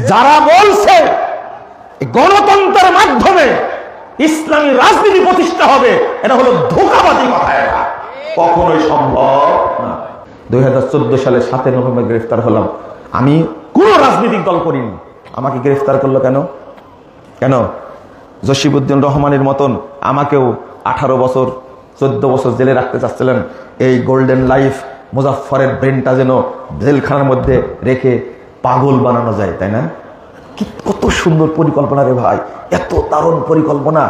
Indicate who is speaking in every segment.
Speaker 1: যারা বলছে গণতন্ত্রের মাধ্যমে ইসলামী রাজনীতি প্রতিষ্ঠা হবে, এটা হলো ধোঁকাবাজি কথা, এটা কখনোই সম্ভব না। 2014 সালে 7 নভেম্বর গ্রেফতার হলাম। আমি কোন রাজনৈতিক দল করিনি, আমাকে গ্রেফতার করলো কেন? কেন জসিমউদ্দিন রহমানের মতন আমাকেও 18 বছর 14 বছর জেলে রাখতে চাচ্ছিলেন। এই গোল্ডেন লাইফ মুজাফফরের ব্রেনটা যেন জেলখানার মধ্যে রেখে পাগল বানানো যায়, তাই না? কত সুন্দর পরিকল্পনা রে ভাই, এত দারুণ পরিকল্পনা।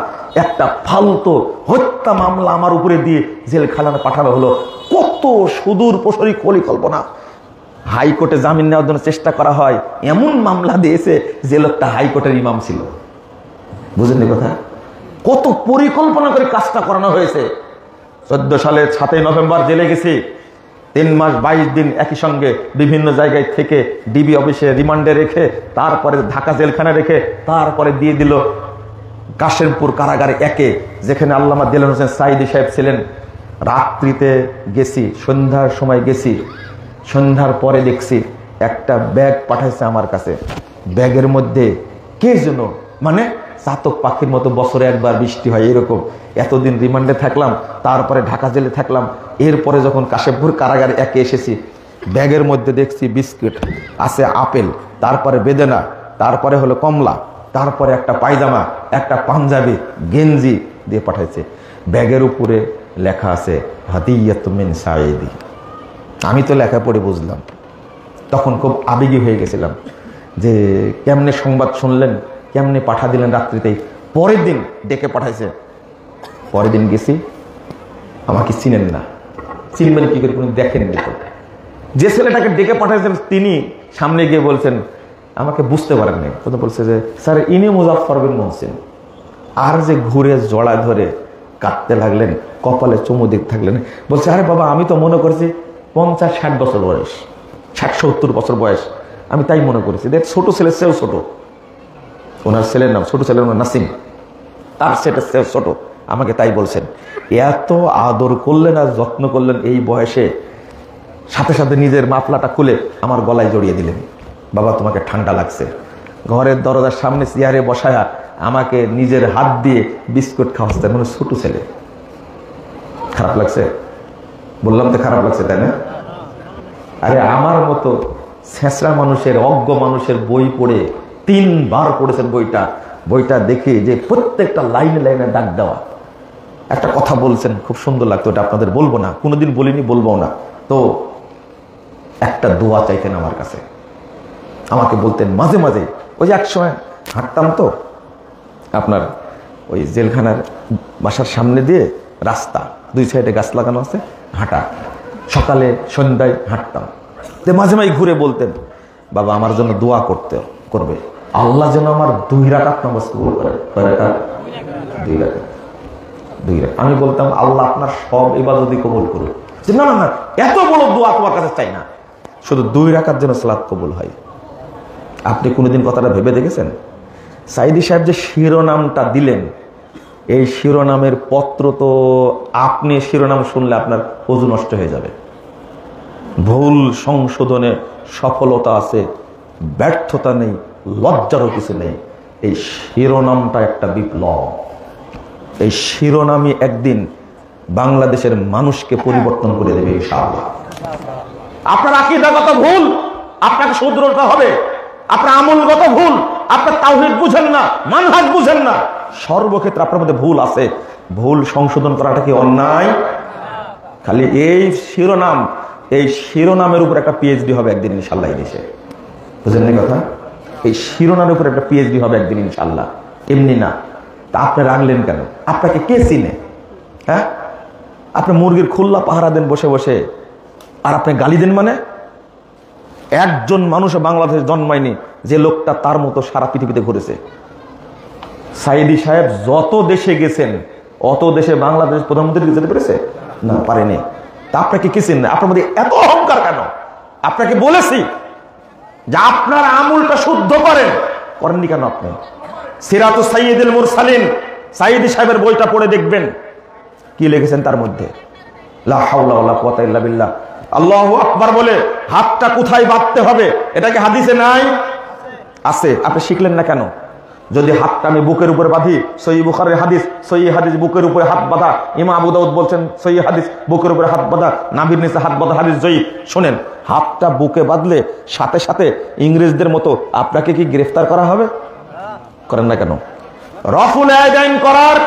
Speaker 1: একটা ফালতু হত্যা মামলা আমার উপরে দিয়ে জেলখানায় পাঠানো হলো। কত সুদূর প্রসারী পরিকল্পনা। হাইকোর্টে জামিন নেওয়ার জন্য চেষ্টা করা হয়, এমন মামলা দিয়েছে যে লোকটা হাইকোর্টের ইমাম ছিল। বুঝলেন কথা? কত পরিকল্পনা করে কাজটা করানো হয়েছে। 14 সালে 7 নভেম্বর জেলে গেছি, 3 মাস 22 দিন একই সঙ্গে বিভিন্ন জায়গায় থেকে ডিবি অফিসে রিমান্ডে রেখে, তারপরে ঢাকা জেলখানা রেখে, তারপরে দিয়ে দিল কাশেমপুর কারাগারে 1-এ, যেখানে আল্লামা দেলোয়ার হোসেন সাঈদী সাহেব ছিলেন। রাত্রিতে গেছি, সন্ধ্যার সময় গেছি, সন্ধ্যার পরে দেখছি একটা ব্যাগ পাঠাইছে আমার কাছে। ব্যাগের মধ্যে কে যেন, মানে চাতক পাখির মতো বছরে একবার বৃষ্টি হয় এরকম। এতদিন রিমান্ডে থাকলাম, তারপরে ঢাকা জেলে থাকলাম, এরপরে যখন কাশেমপুর কারাগারে 1-এ এসেছি, ব্যাগের মধ্যে দেখছি বিস্কিট আছে, আপেল, তারপরে বেদেনা, তারপরে হলো কমলা, তারপরে একটা পায়জামা, একটা পাঞ্জাবি, গেঞ্জি দিয়ে পাঠাইছে। ব্যাগের উপরে লেখা আছে হাদিয়াতুম মিন সাঈদী। আমি তো লেখা পড়ে বুঝলাম, তখন খুব আবেগী হয়ে গেছিলাম যে কেমনে সংবাদ শুনলেন, কেমনে পাঠা দিলেন রাত্রিতেই। পরের দিন ডেকে পাঠাইছে। পরের দিন গেছি, আমাকে চিনেন না। চিনবেন কি করে, কোনো দেখেননি তো। যে ছেলেটাকে ডেকে পাঠাইছেন তিনি সামনে গিয়ে বলছেন, আমাকে বুঝতে পারেননি। কথা বলছে যে স্যার ইনি মুজাফফর বিন মহসিন। আর যে ঘুরে জড়া ধরে কাঁদতে লাগলেন, কপালে চুমু দিতে থাকলেন। বলছে আরে বাবা, আমি তো মনে করছি 50-60 বছর বয়স, 60-70 বছর বয়স, আমি তাই মনে করেছি। দেখ ছোট ছেলের চেয়েও ছোট, ওনার ছেলের নাম, ছোট ছেলের নাম নাসিম, তার সেটা ছোট। আমাকে তাই বলছেন। এত আদর করলেন আর যত্ন করলেন এই বয়সে। সাথে সাথে নিজের মাফলাটা খুলে আমার গলায় জড়িয়ে দিলেন। বাবা তোমাকে ঠান্ডা লাগছে। ঘরের দরজার সামনে চেয়ারে বসায়া আমাকে নিজের হাত দিয়ে বিস্কুট খাওয়াচ্ছেন। মানে ছোট ছেলে। খারাপ লাগছে? বললাম তো খারাপ লাগছে, তাই না? আরে আমার মতো ছেঁচড়া মানুষের, অজ্ঞ মানুষের বই পড়ে 3 বার পড়েছেন বইটা দেখে যে প্রত্যেকটা লাইনে লাইনে ডাক দেওয়া। একটা কথা বলছেন, খুব সুন্দর লাগতো, এটা আপনাদের বলবো না, কোনোদিন বলিনি, বলবো না। তো একটা দোয়া চাইতেন আমার কাছে, আমাকে বলতেন মাঝে মাঝে। ওই যে একসময় হাঁটতাম তো, আপনার ওই জেলখানার বাসার সামনে দিয়ে রাস্তা, 2 সাইডে গাছ লাগানো আছে, হাঁটা, সকালে সন্ধ্যায় হাঁটতাম। তো মাঝে মাঝে ঘুরে বলতেন, বাবা আমার জন্য দোয়া করবে, আল্লাহ যেন আমার 2 রাকাত নামাজ কবুল করে। 2 রাকাত। আমি বলতাম আল্লাহ আপনার সব ইবাদতই কবুল করুন। না না না, এত বড় দোয়া তোমার কাছে চাই না, শুধু 2 রাকাত যেন সালাত কবুল হয়। আপনি কোনোদিন কথাটা ভেবে দেখেছেন? সাঈদী সাহেব যে শিরোনামটা দিলেন, এই শিরোনামের পত্র তো আপনি শিরোনাম শুনলে আপনার ওযু নষ্ট হয়ে যাবে। ভুল সংশোধনে সফলতা আছে, ব্যর্থতা নেই, লজ্জারও কিছু নেই। এই শিরোনামটা একটা বিপ্লব। এই শিরোনামই একদিন বাংলাদেশের মানুষকে পরিবর্তন করে দেবে ইনশাআল্লাহ। আপনার আকীদাগত ভুল, আপনাকে শুধরাতে হবে। আপনার আমলগত ভুল, আপনার তাওহীদ বুঝেন না, মানহাজ বুঝেন না, সর্বক্ষেত্রে আপনার মধ্যে ভুল আছে। ভুল সংশোধন করাটা কি অন্যায়? খালি এই শিরোনামের উপর একটা পিএইচডি হবে একদিন ইনশাআল্লাহ এই দেশে। বুঝলেন না কথা? এই শিরোনামের উপর একটা পিএইচডি হবে একদিন ইনশাআল্লাহ, এমনি না। তা আপনি রাখলেন কেন? আপনাকে কে চিনে? হ্যাঁ, আপনি মুরগির খুল্লা পাহারা দেন বসে বসে, আর আপনি গালি দেন। মানে একজন মানুষ বাংলাদেশে জন্মায়নি যে লোকটা তার মতো সারা পৃথিবীতে ঘুরেছে। সাঈদী সাহেব যত দেশে গেছেন, অত দেশে বাংলাদেশ প্রধানমন্ত্রী যেতে পেরেছে না, পারেনি। তা আপনাকে কি চিনেন? আপনার মধ্যে এত অহংকার কেন? আপনাকে বলেছি যে আপনার আমলটা শুদ্ধ করেননি কেন? আপনি সিরাতুস সাইয়্যিদুল মুরসালিন সাঈদী সাহেবের বইটা পড়ে দেখবেন কি লিখেছেন তার মধ্যে। লা হাওলা ওয়ালা কুওয়াতা ইল্লা বিল্লাহ, আল্লাহু আকবার বলে হাতটা কোথায় বাঁধতে হবে এটা কি হাদিসে নাই? আছে, আপনি শিখলেন না কেন? যদি হাতটা আমি বুকের উপরে বাঁধি, সহিহ বুখারীর হাদিস, সহিহ হাদিস বুকের উপরে হাত বাঁধা, ইমাম আবু দাউদ বলছেন সহিহ হাদিস বুকের উপরে হাত বাঁধা, নাভির নিচে হাত বাঁধা হাদিস জয়ীফ। শুনেন, হাতটা বুকে বাঁধলে সাথে সাথে ইংরেজদের মতো আপনাকে কি গ্রেফতার করা হবে? করেন না কেন? রফুল ইয়াদাইন করার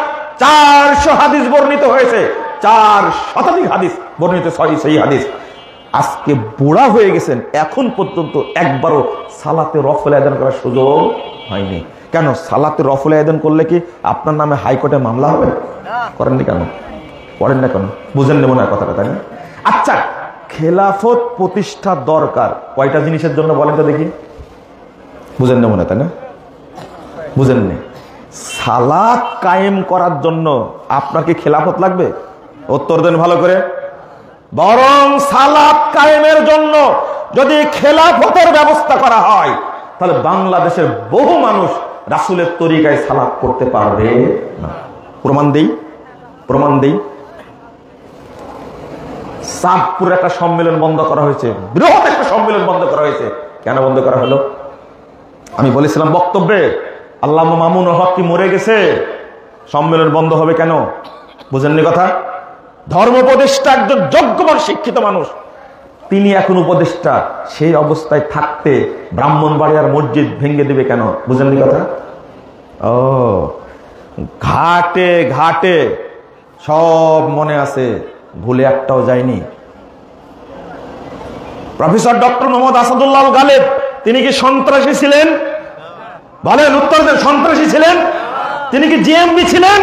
Speaker 1: 400 হাদিস বর্ণিত হয়েছে, 4 শতাধিক হাদিস বর্ণিত, সহিহ হাদিস। আজকে বুড়া হয়ে গেছেন, এখন পর্যন্ত একবারও সালাতে রফুল ইয়াদাইন করার সুযোগ হয়নি। কেন? সালাতে রফুল ইয়াদাইন করলে কি আপনার নামে হাইকোর্টে মামলা হবে? করেননি কেন? করেন না কেন? বুঝেন নেব না কথাটা, তাই না? আচ্ছা, খেলাফত প্রতিষ্ঠা দরকার কয়টা জিনিসের জন্য বলেন তো দেখি? বুঝেন নেব না, তাই না? বুঝেননি? সালাত কায়েম করার জন্য আপনার কি খেলাফত লাগবে? উত্তর দেন ভালো করে। বরং সালাত কায়েমের জন্য যদি খেলাফতের ব্যবস্থা করা হয়, তাহলে বাংলাদেশের বহু মানুষ রাসূলের তরিকায় সালাত করতে পারবে না। প্রমাণ দেই। চাঁদপুরে একটা সম্মেলন বন্ধ করা হয়েছে, বৃহৎ একটা সম্মেলন বন্ধ করা হয়েছে। কেন বন্ধ করা হলো? আমি বলেছিলাম বক্তব্যে, আল্লামা মামুনুল হক কি মরে গেছে? সম্মেলন বন্ধ হবে কেন? বুঝেননি কথা? ধর্ম উপদেষ্টা একজন যোগ্যমান শিক্ষিত মানুষ, তিনি এখন উপদেষ্টা, সেই অবস্থায় থাকতে ব্রাহ্মণবাড়িয়ার মসজিদ ভেঙে দিবে কেন? বুঝেননি কথা? ও, ঘাটে ঘাটে সব মনে আছে, ভুলে একটাও যায়নি। প্রফেসর ডক্টর মোহাম্মদ আসাদুল্লাহ গালেব, তিনি কি সন্ত্রাসী ছিলেন? বলেন, উত্তর দেন। সন্ত্রাসী ছিলেন? তিনি কি জিএমবি ছিলেন?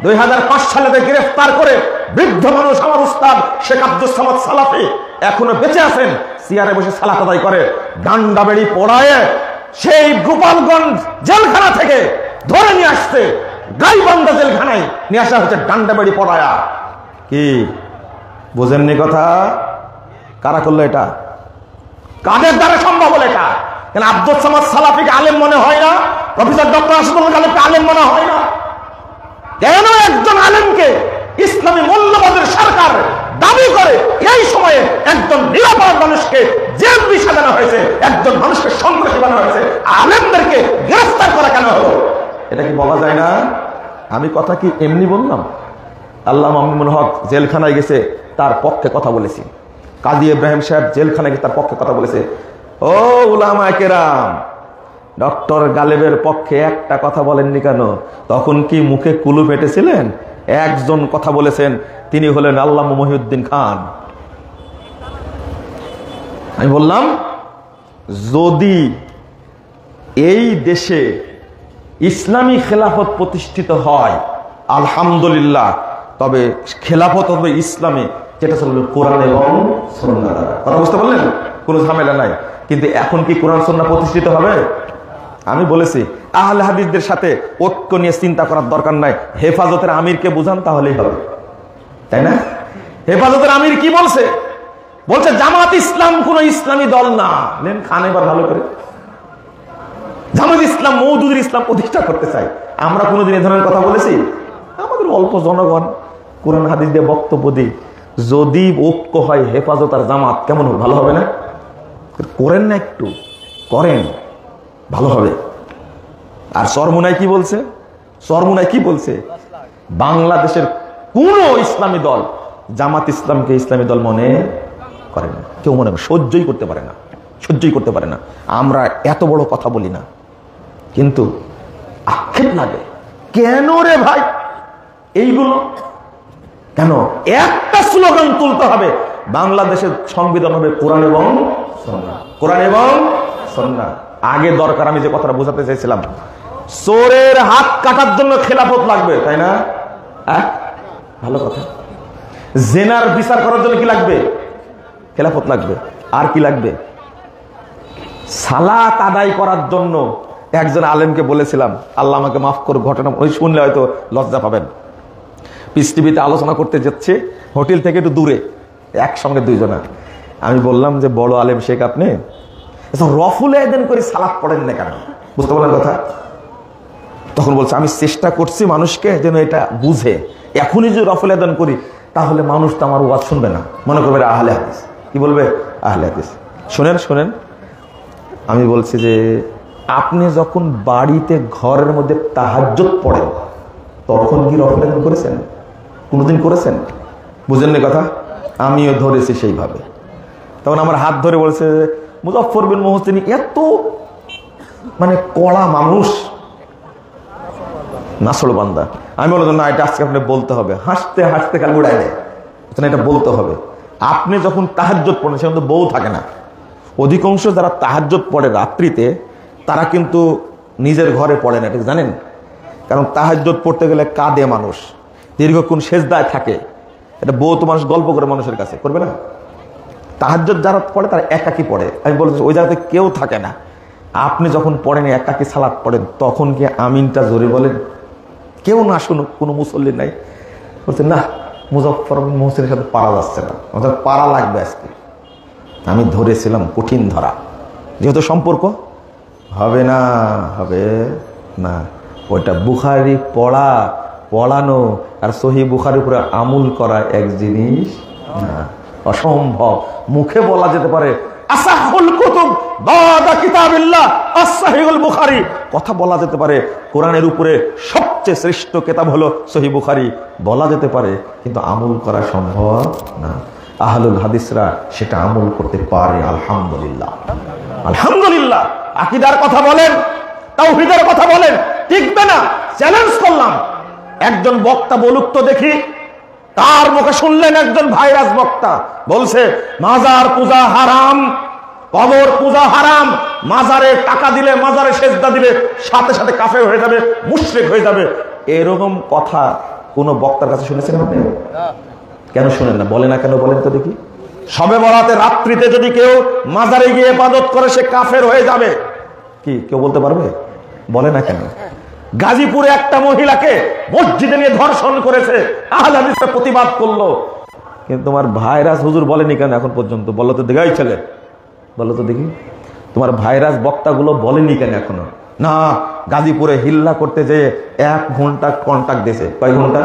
Speaker 1: 2005 সালে গ্রেফতার করে বৃদ্ধ মানুষ আমার উস্তাদ শেখ আব্দুস সামাদ সালাফি এখনো বেঁচে আছেন, চেয়ারে বসে সালাত আদায় করে, ডান্ডা বেড়ি পড়ায় সেই গোপালগঞ্জ জেলখানা থেকে ধরে নিয়ে আসছে, গাইবান্ধা জেলখানায় নিয়ে আসা হচ্ছে ডান্ডা বেড়ি পড়ায়া। কি বুঝেননি কথা? কারা করলো এটা? কাদের দ্বারা সম্ভব হলো এটা? কেন আব্দুস সামাদ সালাফিকে আলেম মনে হয় না? প্রফেসর ডক্টর আসাদুল্লাহ গালেবকে আলেম মনে হয় না? কেন একজন আলেমকে ইসলামী মূল্যবোধের সরকার দাবি করে এই সময়ে একজন নিরাপরাধ মানুষকে জেলবি সাজানো হয়েছে, একজন মানুষকে সন্ত্রাসী বানানো হয়েছে, আলেমদেরকে গ্রেফতার করা কেন হলো? এটা কি বলা যায় না? আমি কথা কি এমনি বললাম? আল্লামা মামুনুল হক জেলখানায় গেছে, তার পক্ষে কথা বলেছি। কাজী ইব্রাহিম সাহেব জেলখানায় গিয়ে তার পক্ষে কথা বলেছে। ও উলামায়ে কেরাম, ডক্টর গালেবের পক্ষে একটা কথা বলেননি কেন? তখন কি মুখে কুলু পেটেছিলেন? একজন কথা বলেছেন, তিনি হলেন আল্লামা মহিউদ্দিন খান। আমি বললাম, যদি এই দেশে ইসলামী খেলাফত প্রতিষ্ঠিত হয় আলহামদুলিল্লাহ, তবে খেলাফত হবে ইসলামে, যেটা চলবে কোরআন এবং সুন্নাহ দ্বারা। কথা বুঝতে পারলেন? কোনো ঝামেলা নাই। কিন্তু এখন কি কোরআন সুন্নাহ প্রতিষ্ঠিত হবে? আমি বলেছি, আহলে হাদিসদের সাথে ঐক্য নিয়ে চিন্তা করার দরকার নাই। হেফাজতের আমিরকে বুঝান, তাহলেই হবে, তাই না? হেফাজতের আমির কি বলছে? বলছে জামাত ইসলাম কোন ইসলামী দল না। নেন খান এবার ভালো করে। জামাত ইসলাম মওদুদুল ইসলাম প্রতিষ্ঠা করতে চাই। আমরা কোনোদিন এ ধরনের কথা বলেছি? আমাদের অল্প জনগণ কোরআন হাদিস দিয়ে বক্তব্য দিই। যদি ঐক্য হয় হেফাজত আর জামাত, কেমন হবে? ভালো হবে না? করেন না, একটু করেন, ভালো হবে। আর চরমুনাই কি বলছে? চরমুনাই কি বলছে? বাংলাদেশের কোন ইসলামী দল জামাত ইসলামকে ইসলামী দল মনে করে না, কেউ মনে সহ্যই করতে পারে না, সহ্যই করতে পারে না। আমরা এত বড় কথা বলি না, কিন্তু আক্ষেপ লাগে। কেন রে ভাই এইগুলো? কেন? একটা স্লোগান তুলতে হবে, বাংলাদেশের সংবিধান হবে কোরআন এবং সুন্নাহ, কোরআন এবং সুন্নাহ। আগে দরকার, আমি যে কথাটা বোঝাতে চাইছিলাম, চোরের হাত কাটার জন্য খেলাফত লাগবে, তাই না? ভালো কথা। জেনার বিচার করার জন্য কি লাগবে? খেলাফত লাগবে। আর কি লাগবে? সালাত আদায় করার জন্য একজন আলেমকে বলেছিলাম, আল্লাহ আমাকে মাফ করুক, ঘটনা ওই শুনলে হয়তো লজ্জা পাবেন। পিস টিভিতে আলোচনা করতে যাচ্ছে, হোটেল থেকে একটু দূরে, একসঙ্গে দুইজনা। আমি বললাম যে বড় আলেম শেখ আপনি, রফুল ইয়াদাইন করে সালাত পড়েন না কেন? বুঝতে পারলেন কথা? তখন বলছে, আমি চেষ্টা করছি মানুষকে যেন এটা বুঝে, এখনই যদি রফুল ইয়াদাইন করি তাহলে মানুষ তো আমার ওয়াজ শুনবে না, মনে করবে আহলে হাদিস। কি বলবে? আহলে হাদিস। শোনেন শোনেন, আমি বলছি যে আপনি যখন বাড়িতে ঘরের মধ্যে তাহাজ্জুদ পড়েন তখন কি রফনাজান করেছেন? কোনোদিন করেছেন? বুঝেননি কথা? আমিও ধরেছি সেইভাবে। তখন আমার হাত ধরে বলছে মুজাফফর বিন মুহসিন এত মানে কড়া মানুষ, নাসল বান্দা। আমি বললাম না, এটা আজকে আপনি বলতে হবে। হাসতে হাসতে খালি উড়াই দেয়, এটা বলতে হবে। আপনি যখন তাহাজ্জুদ পড়েন সেখানে তো বউ থাকে না। অধিকাংশ যারা তাহাজ্জুদ পড়ে রাত্রিতে তারা কিন্তু নিজের ঘরে পড়ে না, ঠিক জানেন? কারণ তাহাজ্জুদ পড়তে গেলে কাঁদে মানুষ, দীর্ঘক্ষণ সেজদায় থাকে। এটা বউ তো মানুষ গল্প করে মানুষের কাছে করবে না। তাহাজ্জুদ যারা পড়ে তারা একাকি পড়ে। আমি বলছি ওই জায়গাতে কেউ থাকে না। আপনি যখন পড়েন একাকি সালাত পড়েন তখন কি আমিনটা জোরে বলেন? কেউ না শুনুক, কোনো মুসল্লি নাই। বলছে না, মুজাফফর বিন মুহসিনের সাথে পারা যাচ্ছে না, আমাদের পারা লাগবে আজকে। আমি ধরেছিলাম কঠিন ধরা, যেহেতু সম্পর্ক হবে না, হবে না। ওইটা বুখারি পড়া, পড়ানো আর সহি বুখারির উপরে আমল করা এক জিনিস না, অসম্ভব। মুখে বলা যেতে পারে আসাহুল কুতুব বাদা কিতাবিল্লাহ আস-সহিহুল বুখারী, কথা বলা যেতে পারে কোরআনের উপরে সবচেয়ে শ্রেষ্ঠ কিতাব হলো সহিহ বুখারী, বলা যেতে পারে, কিন্তু আমল করা সম্ভব না। আহলুল হাদিসরা সেটা আমল করতে পারে, আলহামদুলিল্লাহ, আলহামদুলিল্লাহ। আকীদার কথা বলেন, তাওহীদের কথা বলেন, টিকবে না। চ্যালেঞ্জ করলাম, একজন বক্তা বলুক তো দেখি। তার মুখে শুনলেন একজন ভাইরাস বক্তা বলছে মাজার পূজা হারাম, কবর পূজা হারাম, মাজারে টাকা দিলে, মাজারে সেজদা দিলে সাথে সাথে কাফের হয়ে যাবে, মুশরিক হয়ে যাবে। এরকম কথা কোন বক্তার কাছে শুনেছেন আপনি? কেন শুনেন না? বলে না কেন বলেন তো দেখি। শবে বরাতে রাত্রিতে যদি কেউ মাজারে গিয়ে ইবাদত করে সে কাফের হয়ে যাবে, কি কেউ বলতে পারবে? বলে না কেন? গাজীপুরে একটা মহিলাকে মসজিদে নিয়ে ধর্ষণ করেছে, আহলে হাদিসরা প্রতিবাদ করলো, কিন্তু তোমার ভাইরাস হুজুর বলেনি কেন এখন পর্যন্ত? বলো তো দেখি, ছেলে বলো তো দেখি, তোমার ভাইরাস বক্তাগুলো বলেনি কেন এখনো? না, গাজীপুরে হিল্লা করতে যে 1 ঘন্টা কন্টাক্ট দিয়েছে। কয় ঘন্টা?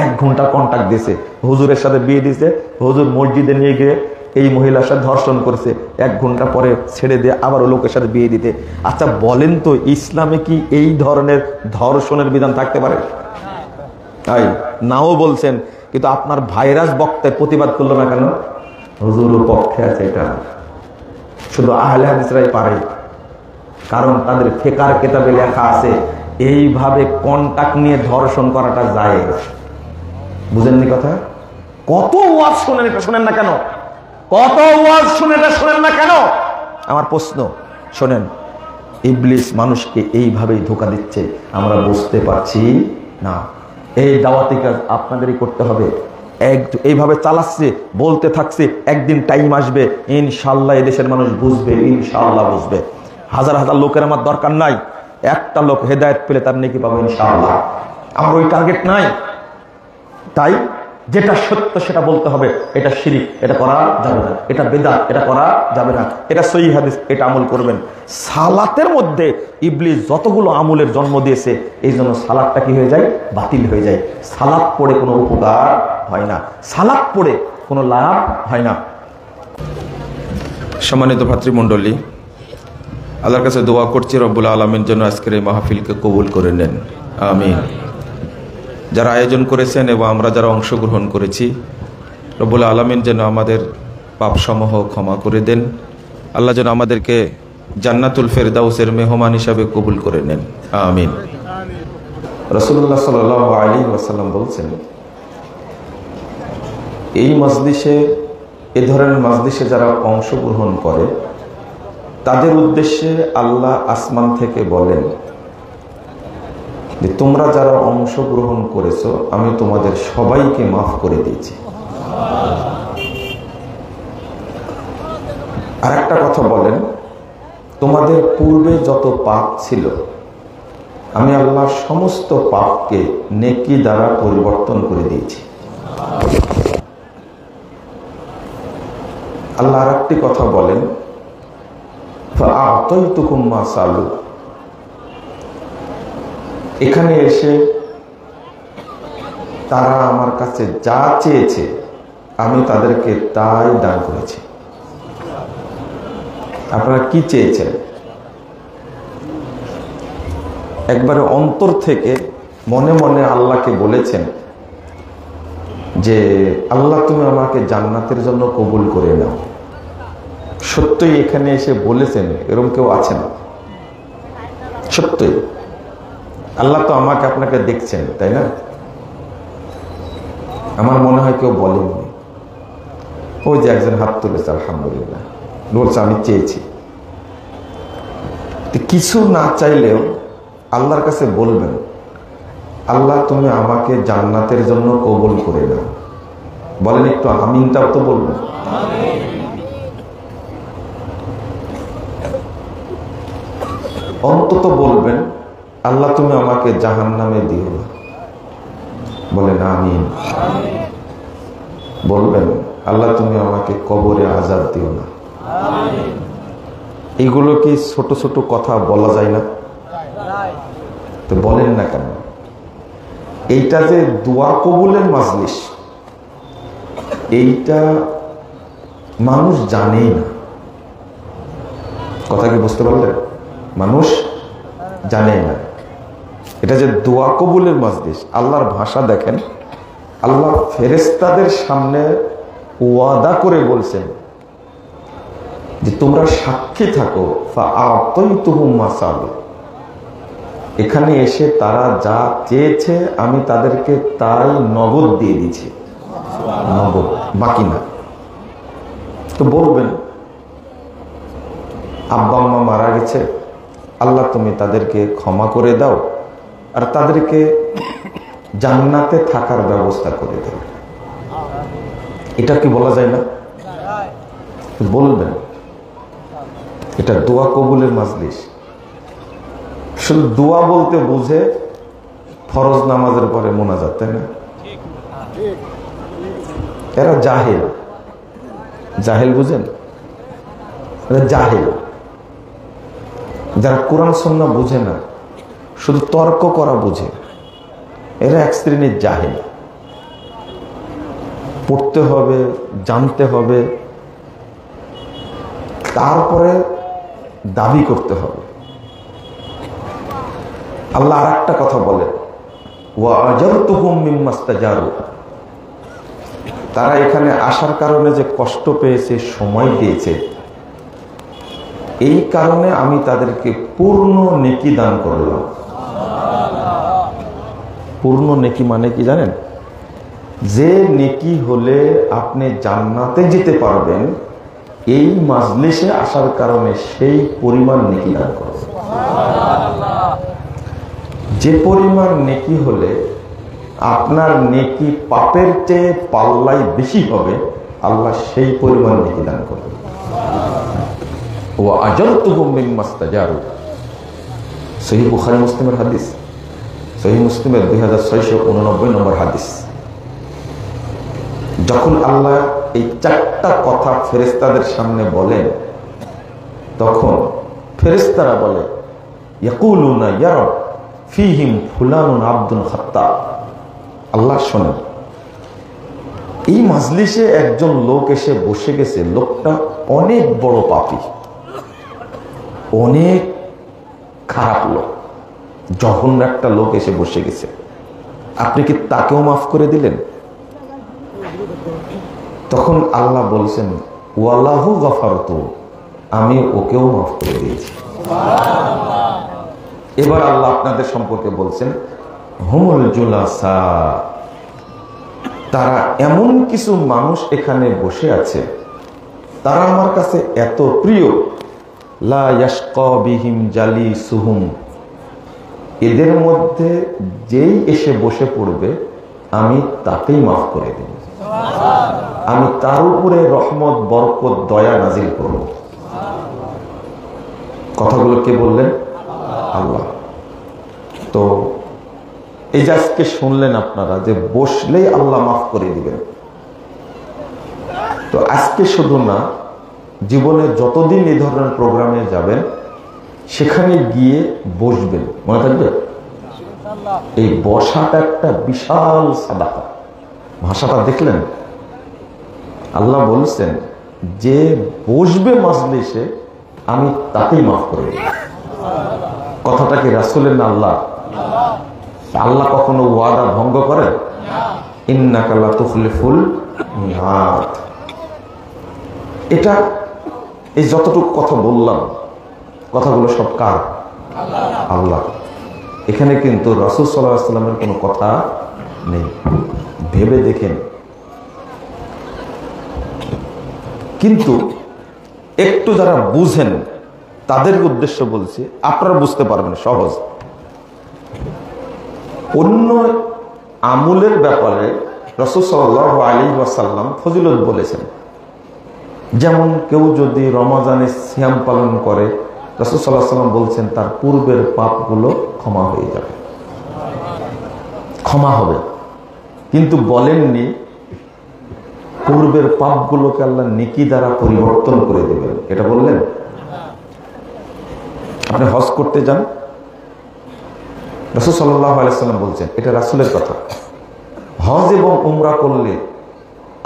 Speaker 1: 1 ঘন্টা কন্টাক্ট দিয়েছে। হুজুরের সাথে বিয়ে দিয়েছে, হুজুর মসজিদে নিয়ে গিয়ে এই মহিলার সাথে ধর্ষণ করেছে, 1 ঘন্টা পরে ছেড়ে দিয়ে আবার লোকের সাথে বিয়ে দিতে। আচ্ছা বলেন তো, ইসলামে কি এই ধরনের ধর্ষণের বিধান থাকতে পারে? তাই নাও বলছেন, কিন্তু আপনার ভাইরাস বক্তায় প্রতিবাদ করলো না কেন? হুজুরের পক্ষে আছে এটা, শুধু আহলে হাদিসরাই পারে, কারণ তাদের ফিকহের কিতাবে লেখা আছে এইভাবে কন্টাক্ট নিয়ে ধর্ষণ করাটা জায়েজ। বুঝেননি কথা? কত ওয়াজ শুনেন, এটা শুনেন না কেন? কত ওয়াজ শুনে এটা শুনেন না কেন? আমার প্রশ্ন, শোনেন, ইবলিস মানুষকে এইভাবেই ধোঁকা দিচ্ছে, আমরা বুঝতে পারছি না। এই দাওয়াতি কাজ আপনাদেরই করতে হবে। এইভাবে চালাচ্ছে, বলতে থাকছে, একদিন টাইম আসবে ইনশাআল্লাহ এদেশের মানুষ বুঝবে, ইনশাআল্লাহ বুঝবে। হাজার হাজার লোকের আমার দরকার নাই, একটা লোক হেদায়েত পেলে তার নেকি পাবো ইনশাআল্লাহ। আমার ওই টার্গেট নাই। তাই যেটা সত্য সেটা বলতে হবে। এটা শিরিক, এটা করা যাবে না। এটা বিদআত, এটা করা যাবে না। এটা সহিহ হাদিস, এটা আমল করবেন। সালাতের মধ্যে ইবলিস যতগুলো আমলের জন্ম দিয়েছে, এই জন্য সালাতটা কি হয়ে যায়? বাতিল হয়ে যায়। সালাত পড়ে কোনো উপকার হয় না, সালাত পড়ে কোনো লাভ হয় না। সম্মানিত ভাতৃমণ্ডলী, আল্লাহর কাছে দোয়া করছি রব্বুল আলামিন যেন আজকের এই মাহফিলকে কবুল করে নেন, আমিন। যারা আয়োজন করেছেন এবং আমরা যারা অংশগ্রহণ করেছি, রব্বুল আলামিন যেন আমাদের পাপসমূহ ক্ষমা করে দেন। আল্লাহ যেন আমাদেরকে জান্নাতুল ফেরদাউসের মেহমান হিসাবে কবুল করে নেন, আমিন। রাসূলুল্লাহ সাল্লাল্লাহু আলাইহি ওয়াসাল্লাম বলছেন, এই মজলিসে, এই ধরনের মজলিসে যারা অংশগ্রহণ করে তাদের উদ্দেশ্যে আল্লাহ আসমান থেকে বলেন যে তোমরা যারা অংশগ্রহণ করেছো আমি তোমাদের সবাইকে মাফ করে দিয়েছি। আর একটা কথা বলেন, তোমাদের পূর্বে যত পাপ ছিল আমি আল্লাহ সমস্ত পাপকে নেকি দ্বারা পরিবর্তন করে দিয়েছি। আল্লাহ আর একটি কথা বলেন, ফাআতাইতুকুম মা সালু, এখানে এসে তারা আমার কাছে যা চেয়েছে আমি তাদেরকে তাই দান করেছি। আপনারা কি চেয়েছেন? একবারে অন্তর থেকে মনে মনে আল্লাহকে বলেছেন যে আল্লাহ তুমি আমাকে জান্নাতের জন্য কবুল করে নাও। সত্যই এখানে এসে বলেছেন? এরকম কেউ আছে না? সত্যই আল্লাহ তো আমাকে আপনাকে দেখছেন, তাই না? আমার মনে হয় কেউ বলেননি। ওই যে একজন হাত তুলেছে, আলহামদুলিল্লাহ, বলছে আমি চেয়েছি। কিছু না চাইলেও আল্লাহর কাছে বলবেন, আল্লাহ তুমি আমাকে জান্নাতের জন্য কবুল করে নাও। বলেন একটু আমিনটাও তো বলবেন। অন্তত বলবেন আল্লাহ তুমি আমাকে জাহান্নামে দিও না। বলেন আমিন। বলবেন আল্লাহ তুমি আমাকে কবরে আযাব দিও না। এগুলো কি ছোট ছোট কথা বলা যায় না? তো বলেন না কেন? এইটা যে দোয়া কবুলের মাজলিস, এইটা মানুষ জানেই না। কথা কি বুঝতে পারলেন? মানুষ জানে না এটা যে দোয়া কবুলের মাজলিস। আল্লাহর ভাষা দেখেন, আল্লাহ ফেরেশতাদের সামনে ওয়াদা করে বলছেন যে তোমরা সাক্ষী থাকো, ফাআতাইতুহুম মা সাআলু। এখানে এসে তারা যা চেয়েছে আমি তাদেরকে তাই নগদ দিয়ে দিয়েছি, নগদ, বাকি না। তো বলবেন আব্বা আম্মা মারা গেছে, আল্লাহ তুমি তাদেরকে ক্ষমা করে দাও আর তাদেরকে জান্নাতে থাকার ব্যবস্থা করে দাও। এটা কি বলা যায় না? বলবেন এটা দোয়া কবুলের মাজলিস। শুধু দোয়া বলতে বুঝে ফরজ নামাজের পরে মোনাজাত, তাই না? এরা জাহেল। জাহেল বুঝেন? এরা জাহেল। যারা কোরআন সুন্নাহ বুঝে না, শুধু তর্ক করা বুঝে, এরা এক শ্রেণীর জাহেল। পড়তে হবে, জানতে হবে, তারপরে দাবি করতে হবে। আল্লাহ আর একটা কথা বলে, ওয়া আজারতুহুম মিম্মাস্তাজারু। তারা এখানে আসার কারণে যে কষ্ট পেয়েছে, সময় দিয়েছে, এই কারণে আমি তাদেরকে পূর্ণ নেকি দান করলাম। পূর্ণ নেকি মানে কি জানেন? যে নেকি হলে আপনি জান্নাতে যেতে পারবেন, এই মাজলিসে আসার কারণে সেই পরিমাণ নেকি দান করবেন। যে পরিমাণ নেকি হলে আপনার নেকি পাপের চেয়ে পাল্লাই বেশি হবে, আল্লাহ সেই পরিমাণ নেকি দান করবেন। ওয়া আজারতুহুম মিম্মাস্তাজারু। সহিহ বুখারী মুসলিমের হাদিস, সহিহ মুসলিমের 2689 নম্বর হাদিস। যখন আল্লাহ এই চারটা কথা ফেরেশতাদের সামনে বলেন, তখন ফেরেশতারা বলে, ইয়াকুলুনা ইয়া রাব ফীহিম ফুলানুন আবদুন খাত্তাব। আল্লাহ শোনেন, এই মাজলিসে একজন লোক এসে বসে গেছে, লোকটা অনেক বড় পাপী, অনেক খারাপ লোক, জঘন্য একটা লোক এসে বসে গেছে। আপনি কি তাকেও মাফ করে দিলেন? তখন আল্লাহ বলছেন, ওয়ালাহু গাফারতু, আমি ওকেও মাফ করে দিয়েছি। এবার আল্লাহ আপনাদের সম্পর্কে বলছেন, হুমুল জুলাসা, তারা এমন কিছু মানুষ এখানে বসে আছে, তারা আমার কাছে এত প্রিয়, লা ইয়াশকা বিহিম জালিসুহুম, এদের মধ্যে যেই এসে বসে পড়বে আমি তাকেই মাফ করে দেব, আমি তার উপরে রহমত, বরকত, দয়া নাজিল করব। কথাগুলো কে বললেন? আল্লাহ। তো এই যে আজকে শুনলেন আপনারা যে বসলেই আল্লাহ মাফ করে দিবেন, তো আজকে শুধু না, জীবনে যতদিন এই ধরনের প্রোগ্রামে যাবেন সেখানে গিয়ে বসবেন, মনে থাকবে এই বসাটা একটা বিশাল সাদাকা। ভাষাটা দেখলেন? আল্লাহ বলছেন যে বসবে মাজলিসে আমি তাকেই মাফ করে দিই। কথাটা কি রাসূলের না আল্লাহ? আল্লাহ কখনো ওয়াদা ভঙ্গ করে? ইন্নাকা লা তুখলিফুল মিআদ। এটা এই যতটুকু কথা বললাম, কথাগুলো সব কার? আল্লাহ। এখানে কিন্তু রাসূল সাল্লাল্লাহু আলাইহি ওয়াসাল্লামের কোনো কথা নেই। ভেবে দেখেন। কিন্তু একটু যারা বুঝেন তাদের উদ্দেশ্য বলছি, আপনারা বুঝতে পারবেন সহজ। অন্য আমলের ব্যাপারে রাসূল সাল্লাল্লাহু আলাইহি ওয়াসাল্লাম ফজিলত বলেছেন। যেমন কেউ যদি রমজানে সিয়াম পালন করে, রাসূল সাল্লাল্লাহু আলাইহি ওয়াসাল্লাম বলছেন তার পূর্বের পাপগুলো ক্ষমা হয়ে যাবে, ক্ষমা হবে। কিন্তু বলেননি পূর্বের পাপগুলোকে আল্লাহ নেকি দ্বারা পরিবর্তন করে দেবেন, এটা বললেন? আপনি হজ করতে যান, রাসূল সাল্লাল্লাহু আলাইহি ওয়াসাল্লাম বলছেন, এটা রাসূলের কথা, হজ এবং উমরা করলে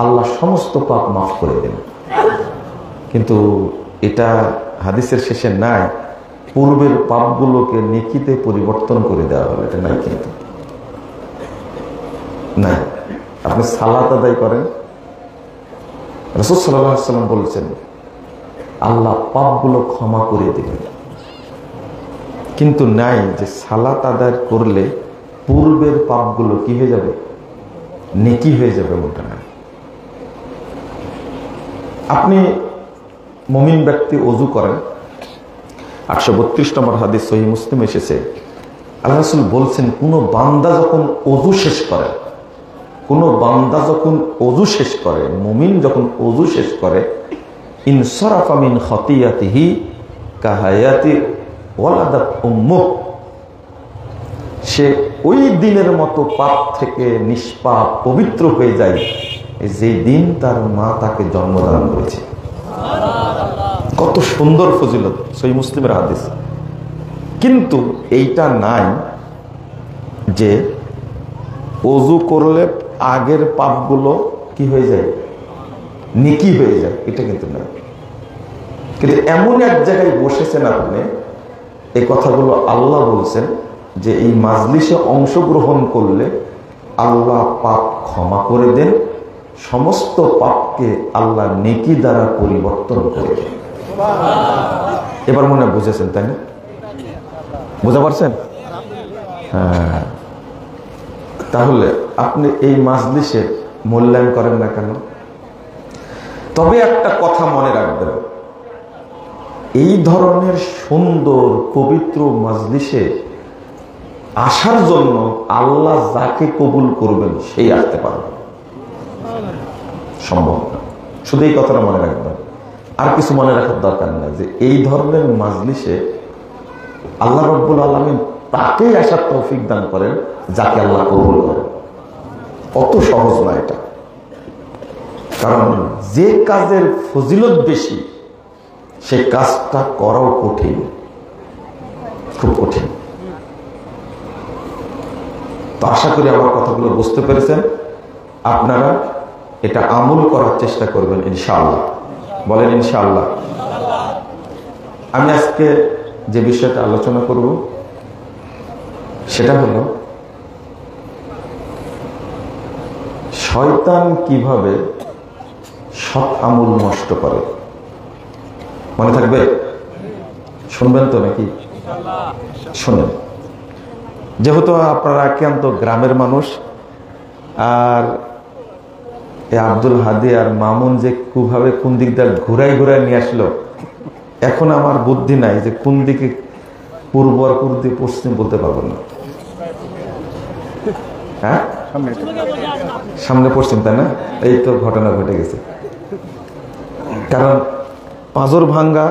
Speaker 1: আল্লাহ সমস্ত পাপ মাফ করে দেন। কিন্তু এটা হাদিসের শেষে নাই পূর্বের পাপগুলোকে নেকিতে পরিবর্তন করে দেওয়া হবে, এটা নাই। কিন্তু নাই। আপনি সালাত আদায় করেন, রাসূল সাল্লাল্লাহু আলাইহি ওয়াসাল্লাম বলেছেন আল্লাহ পাপগুলো ক্ষমা করে দেবেন। কিন্তু নাই যে সালাত আদায় করলে পূর্বের পাপগুলো কি হয়ে যাবে? নেকি হয়ে যাবে, ওটা নাই। আপনি মুমিন ব্যক্তি ওযু করেন, 832 নম্বর হাদিস সহিহ মুসলিম এসেছে, আল্লাহ রাসূল বলছেন কোন বান্দা যখন ওযু শেষ করে, কোন বান্দা যখন ওযু শেষ করে, মুমিন যখন ওযু শেষ করে, ইনসারাফা মিন খাতিয়াতিহি কাহায়াতি ওয়ালাদাত উম্মুহ, সে ওই দিনের মতো পাপ থেকে নিষ্পাপ পবিত্র হয়ে যায় যে দিন তার মা তাকে জন্মদান করেছে। কত সুন্দর ফজিলত, সহিহ মুসলিমের হাদিস। কিন্তু এইটা নাই যে ওযু করলে আগের পাপগুলো কি হয়ে যায়? নেকি হয়ে যায়, এটা কিন্তু না। কিন্তু এমন এক জায়গায় বসেছেন আপনি, এই কথাগুলো আল্লাহ বলছেন যে এই মাজলিসে অংশগ্রহণ করলে আল্লাহ পাপ ক্ষমা করে দেন, সমস্ত পাপকে আল্লাহ নেকি দ্বারা পরিবর্তন করে দেন। এবার মনে বুঝেছেন, তাই না? বুঝতে পারছেন? হ্যাঁ। তাহলে আপনি এই মাজলিসে মূল্যায়ন করেন না কেন? তবে একটা কথা মনে রাখবেন, এই ধরনের সুন্দর পবিত্র মাজলিসে আসার জন্য আল্লাহ যাকে কবুল করবেন সেই আসতে পারবে, সম্ভব না। শুধু এই কথাটা মনে রাখবেন, আর কিছু মনে রাখার দরকার নাই, যে এই ধরনের মাজলিসে আল্লাহ রাব্বুল আলামিন তাকেই আসার তৌফিক দান করেন যাকে আল্লাহ কবুল করেন। অত সহজ না এটা, কারণ যে কাজের ফজিলত বেশি সেই কাজটা করাও কঠিন, খুব কঠিন। তো আশা করি আমার কথাগুলো বুঝতে পেরেছেন। আপনারা এটা আমল করার চেষ্টা করবেন ইনশাআল্লাহ। বলেন ইনশাআল্লাহ। আমি আজকে যে বিষয়টা আলোচনা করব সেটা হলো শয়তান কিভাবে সৎ আমল নষ্ট করে। মনে থাকবে? শুনবেন তো নাকি? শুনেন। যেহেতু আপনারা একান্ত গ্রামের মানুষ, আর আব্দুল হাদি আর মামুন যে কিভাবে কোন দিক দিয়ে ঘুরাই ঘুরাই নিয়ে আসলো, এখন আমার বুদ্ধি নাই যে কোন দিকে পূর্ব আর কোন দিকে পশ্চিম বলতে পারবো না। হ্যাঁ, সামনে পশ্চিম, তাই না? এই তো ঘটনা ঘটে গেছে। কারণ পাঁজর ভাঙ্গা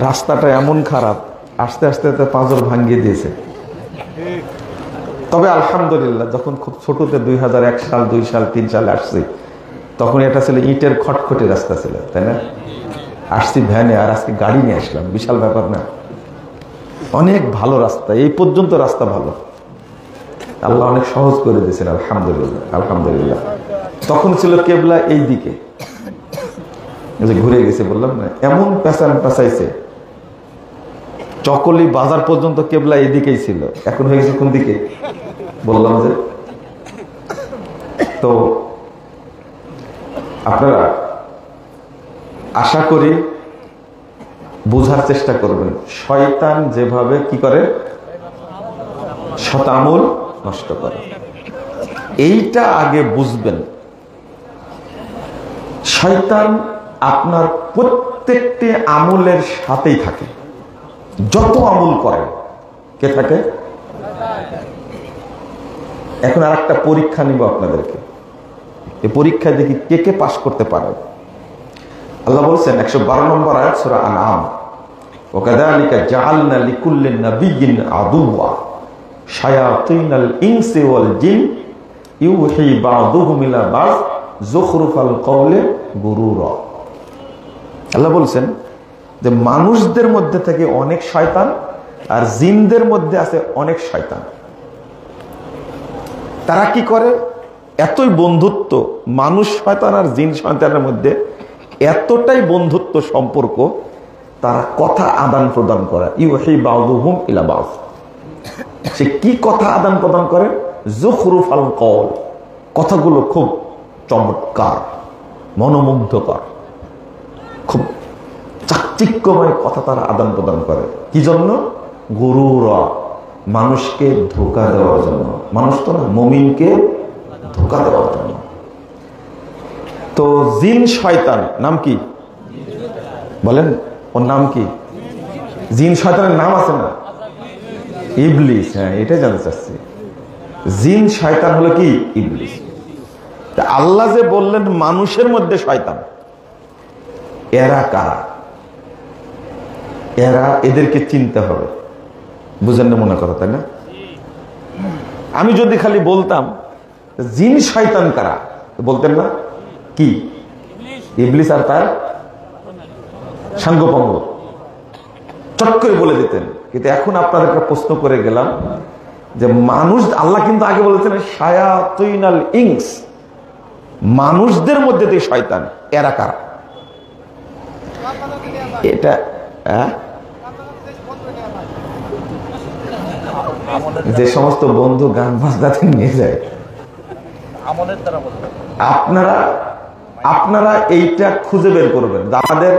Speaker 1: রাস্তাটা এমন খারাপ, আস্তে আস্তে পাঁজর ভাঙ্গিয়ে দিয়েছে। তবে আলহামদুলিল্লাহ, যখন খুব ছোটতে 2001 সাল 2 সাল 3 সালে আসছি, তখন এটা ছিল ইটের খটখটে রাস্তা ছিল, তাই না? আসছি ভ্যানে, আর আজকে গাড়ি নিয়ে আসলাম, বিশাল ব্যাপার না? অনেক ভালো রাস্তা, এই পর্যন্ত রাস্তা ভালো, আল্লাহ অনেক সহজ করে দিয়েছেন, আলহামদুলিল্লাহ আলহামদুলিল্লাহ। তখন ছিল কেবলা এই দিকে, যে ঘুরে গেছে বললাম না, এমন পেঁচান পেঁচাইছে, চকলি বাজার পর্যন্ত কেবলা এদিকেই ছিল, এখন হয়ে গেছে কোন দিকে বললাম যে। তো আপনারা আশা করি বোঝার চেষ্টা করবেন, শয়তান যেভাবে কি করে শতামূল নষ্ট করে, এইটা আগে বুঝবেন। শয়তান আপনার প্রত্যেকটি আমলের সাথেই থাকে, যত আমল করে কে থাকে। এখন আর একটা পরীক্ষা নিব আপনাদেরকে, এই পরীক্ষায় দেখি কে কে পাশ করতে পারে। আল্লাহ বলছেন 112 নম্বর আয়াত সূরা আনআম, ওয়াকাযালিকা জাআলনা লিকুল্লি নাবিয়্যিন আদুওয়া শায়াতিনাল ইনসি ওয়াল জিন ইউহি বা'দুহুম ইলা বা'দ যুখরুফাল কওলি গুরুরা। আল্লাহ বলছেন যে মানুষদের মধ্যে থেকে অনেক শয়তান আর জিনদের মধ্যে আছে অনেক শয়তান। তারা কি করে, এতই বন্ধুত্ব মানুষ শয়তান আর জিন শয়তানের মধ্যে, এতটাই বন্ধুত্ব সম্পর্ক, তারা কথা আদান প্রদান করে। ইউহি বা'দুহুম ইলা বা'দ, সে কি কথা আদান প্রদান করে, যুখরুফাল কওল, কথাগুলো খুব চমৎকার, মনোমুগ্ধকর, খুব চাকচিক্যময় কথা তারা আদান প্রদান করে। কি জন্য? গুরুরা, মানুষকে ধোঁকা দেওয়ার জন্য, মানুষ তো না, মুমিনকে ধোঁকা দেওয়ার জন্য। তো জিন শয়তান নাম কি বলেন, ওর নাম কি? জিন শয়তানের নাম আছে না, ইবলিস। হ্যাঁ, এটাই জানতে চাচ্ছি, জিন শয়তান হলো কি? ইবলিস। আল্লাহ যে বললেন মানুষের মধ্যে শয়তান, এরা কারা? এরা, এদেরকে চিনতে হবে, বুঝেন না মনে করো, তাই না? আমি যদি খালি বলতাম জিন শয়তান কারা, বলতেন না কি? ইবলিস আর তার সাঙ্গপাঙ্গ, চট করে বলে দিতেন। কিন্তু এখন আপনাদেরকে প্রশ্ন করে গেলাম যে মানুষ, আল্লাহ কিন্তু আগে বলেছেন শায়াতিনাল ইনস, মানুষদের মধ্যে থেকে শয়তান, এরা কারা? এটা যে সমস্ত বন্ধু গান বাজনাতে নিয়ে যায়, আপনারা এইটা খুঁজে বের করবেন। আমাদের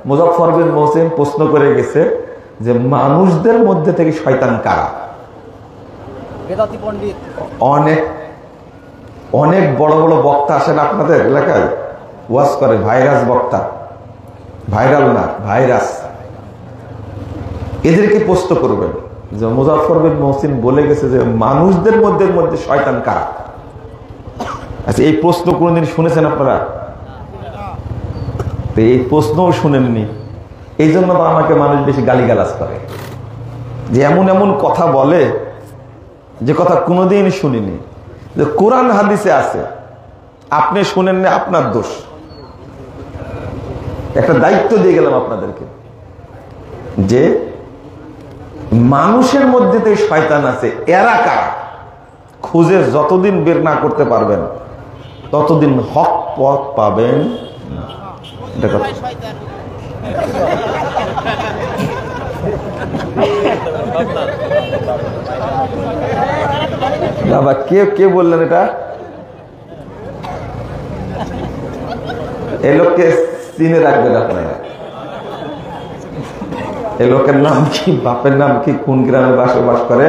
Speaker 1: মুজাফফর বিন মহসিন প্রশ্ন করে গেছে যে মানুষদের মধ্যে থেকে শয়তান কারা? অনেক অনেক বড় বড় বক্তা আসেন আপনাদের এলাকায়, ওয়াজ করে, ভাইরাস বক্তা, ভাইরাল না, ভাইরাস। এদেরকে প্রশ্ন করবেন যে মুজাফফর বিন মহসিন বলে গেছে যে মানুষদের মধ্যে শয়তান কারা। আচ্ছা, এই প্রশ্ন কোনদিন শুনেছেন আপনারা? তো এই প্রশ্নও শুনেননি, এই জন্য তো আমাকে মানুষ বেশি গালিগালাজ করে, যে এমন এমন কথা বলে যে কথা কোনোদিন শুনিনি। যে কোরআন হাদিসে আছে, আপনি শুনেন না, আপনার দোষ। একটা দায়িত্ব দিয়ে গেলাম আপনাদেরকে যে মানুষের মধ্যে তো শয়তান আছে, এরা কারা খুঁজে যতদিন বের না করতে পারবেন ততদিন হক পথ পাবেন না। এটা কথা। বাবা কে কে বললেন এটা? এই লোককে চিনে রাখবেন আপনারা। এই লোকের নাম কি, বাপের নাম কি, কোন গ্রামে বসবাস করে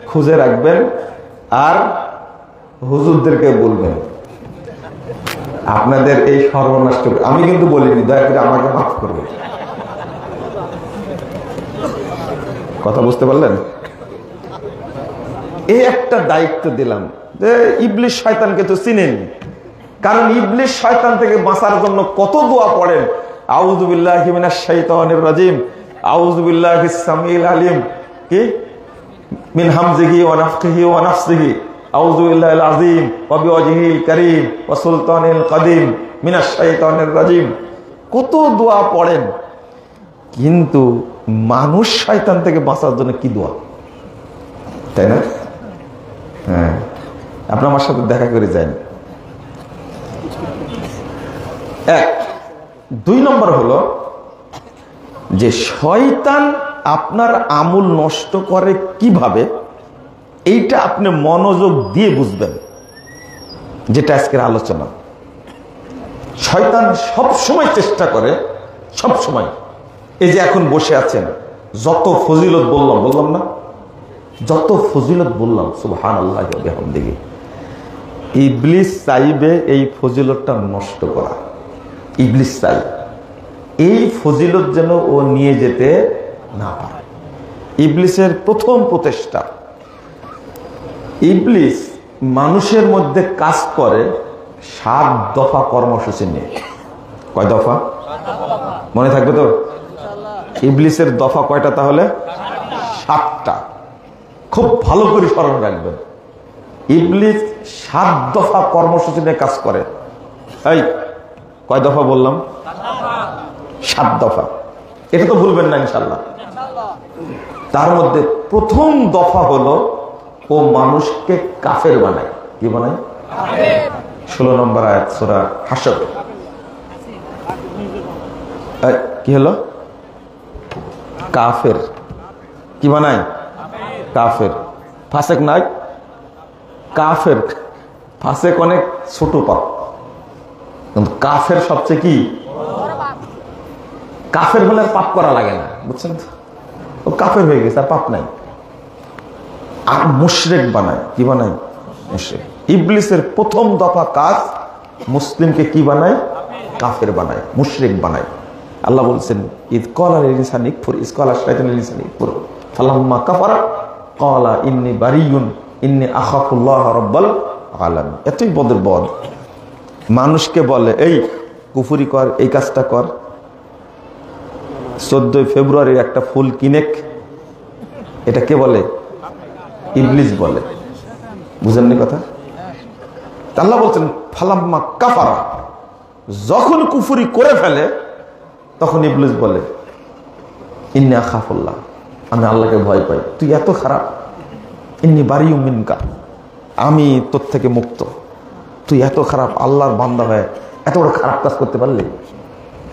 Speaker 1: খুঁজে রাখবেন, আর হুজুরদেরকে বলবেন আপনাদের এই সর্বনাশ। আমি কিন্তু বলিনি, দয়া করে আমাকে মাফ করবেন। কথা বুঝতে পারলেন? এই একটা দায়িত্ব দিলাম যে ইবলিস শয়তানকে তো চিনেন, কারণ ইবলিস শয়তান থেকে বাঁচার জন্য কত দোয়া পড়েন। আউযু বিল্লাহি মিনাশ শাইতানির রাজিম, আউযু বিল্লাহিস সামিউল আলিম কি মিন হামজিহি ওয়া নাফখিহি ওয়া নাফসিহি, আউযু বিল্লাহিল আযীম ওয়া বিওয়াজহিল কারীম ওয়া সুলতানিল কাদিম মিনাশ শাইতানির রাজিম। কত দোয়া পড়েন, কিন্তু মানুষ শয়তান থেকে বাঁচার জন্য কি দোয়া, তাই না? হ্যাঁ, আপনি আমার সাথে দেখা করে যান। এক, দুই নম্বর হলো যে শয়তান আপনার আমল নষ্ট করে কিভাবে, এইটা আপনি মনোযোগ দিয়ে বুঝবেন, যেটা আজকের আলোচনা। শয়তান সব সময় চেষ্টা করে, সব সময়, এই যে এখন বসে আছেন, যত ফজিলত বললাম না, যত ফজিলত বললাম, সুবহানাল্লাহি ওয়া বিহামদিহি, ইবলিস চাইবে এই ফজিলতটা নষ্ট করা। ইবলিস চাই এই ফজিলত যেন ও নিয়ে যেতে না পারে। ইবলিসের প্রথম প্রচেষ্টা, ইবলিস মানুষের মধ্যে কাজ করে 7 দফা কর্মসূচি নিয়ে। কয় দফা? মনে থাকবে তো? ইবলিসের দফা কয়টা তাহলে? 7টা। খুব ভালো করে স্মরণ রাখবেন। ইবলিস 7 দফা কর্মসূচি নিয়ে কাজ করে। এই কয় দফা বললাম? 7 দফা। এটা তো ভুলবেন না ইনশাল্লাহ। তার মধ্যে প্রথম দফা হলো ও মানুষকে কাফের বানায়। কি বানায়? 16 নম্বর আয়াত সূরা হাশর। কি হলো? কাফের। কি বানায়? কাফের। ফাসেক নাই, কাফের। ফাসেক অনেক ছোট পাপ, কিন্তু কাফের সবচেয়ে কি? কাফের হলে আর পাপ করা লাগে না, বুঝছেন? ও কাফের হয়ে গেছে, আর পাপ নাই। আর মুশরিক বানায়। কি বানায়? মুশরিক। ইবলিসের প্রথম দফা কাজ মুসলিমকে কি বানায়? কাফের বানায়, মুশরিক বানায়। আল্লাহ বলছেন, ইদ ক্বালা লিল ইনসানি ইকফুর ইজ ক্বালা শাইতানু লিল ইনসানি ইকফুর ফালাম্মা কাফারা ক্বালা ইন্নী বারিয়ুন ইন্নী আখাফুল্লাহ রাব্বাল আলামিন। এতই বদের বদ। মানুষকে বলে এই কুফরি কর, এই কাজটা কর। 14 ফেব্রুয়ারি একটা ফুল কিনেক, এটা কে বলে? ইবলিস বলে। বুঝেননি কথা? আল্লাহ বলছেন ফালাম্মা কাফারা, যখন কুফরি করে ফেলে তখন ইবলিস বলে ইন্নী আখাফুল্লাহ, আমি আল্লাহকে ভয় পাই। তুই এত খারাপ, ইন্নী বারিয়ুম মিনকা, আমি তোর থেকে মুক্ত। তুই এত খারাপ, আল্লাহর বান্দা হয়ে এত বড় খারাপ কাজ করতে পারলি?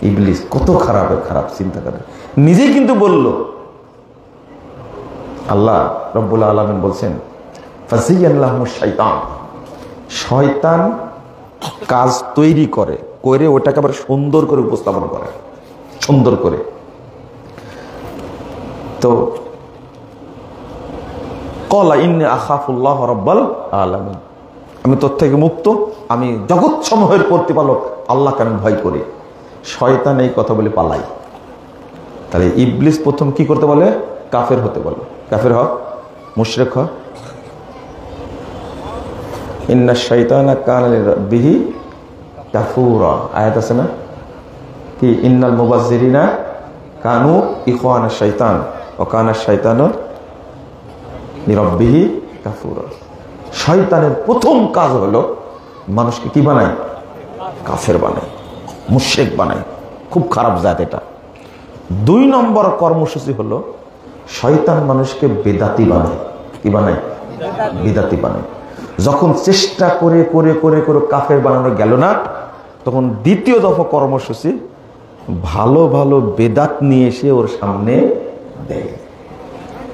Speaker 1: ইবলিস কত খারাপ, খারাপ চিন্তা করে নিজেই কিন্তু বলল। আল্লাহ রব্বুল আলামিন বলছেন ফাযায়্যানা লাহুমুশ শাইতান, শয়তান কাজ তৈরি করে, ওটাকে আবার সুন্দর করে উপস্থাপন করে, সুন্দর করে। তো ক্বালা ইন্নী আখাফুল্লাহ রাব্বাল আলামিন, আমি তোর থেকে মুক্ত, আমি জগৎ সমূহের প্রতিপালক আল্লাহকে আমি ভয় করি। শয়তান এই কথা বলে পালাই। তাহলে ইবলিস প্রথম কি করতে বলে? কাফের হতে বলে। কাফের হ, মুশরিক হ। ইন্না শাইতানা কানা লিরাব্বিহি কাফুরা, আয়াত আছে না? কি ইন্নাল মুবাজ্জিরিনা কানু ইখওয়ানা শাইতান ওয়া কানা শাইতানু লিরাব্বিহি কাফুরা। শয়তানের প্রথম কাজ হলো মানুষকে কি বানায়? কাফের বানায়, মুশরিক বানায়। খুব খারাপ জাত এটা। 2 নম্বর কর্মসূচি হলো শয়তান মানুষকে বেদাতি বানায়। কি বানায়? বিদাতি বানায়। যখন চেষ্টা করে করে করে করে কাফের বানানো গেল না, তখন দ্বিতীয় দফা কর্মসূচি ভালো ভালো বেদাত নিয়ে এসে ওর সামনে দেয়।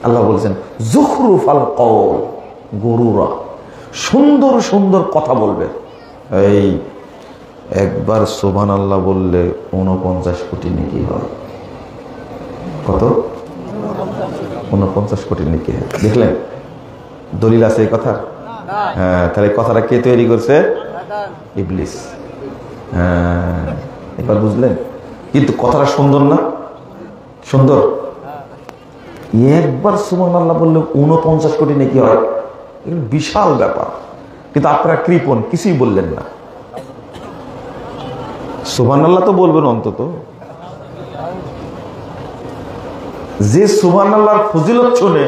Speaker 1: আল্লাহ বলছেন যুখরুফাল কওল গুরুরা, সুন্দর সুন্দর কথা বলবে। এই একবার সুবহানাল্লাহ বললে 49 কোটি নেকি হয়। কত? 49 কোটি নেকি হয়। দেখলেন? দলিল আছে এই কথা? হ্যাঁ। তাহলে কথাটা কে তৈরি করছে? ইবলিস। হ্যাঁ, এবার বুঝলেন? কিন্তু কথাটা সুন্দর না? সুন্দর। একবার সুবহানাল্লাহ বললে 49 কোটি নেকি হয়, বিশাল ব্যাপার। কিন্তু আপনারা কৃপণ, কিছুই বললেন না। সুবহানাল্লাহ তো বলবেন অন্তত। যে সুবহানাল্লাহর ফজিলত শুনে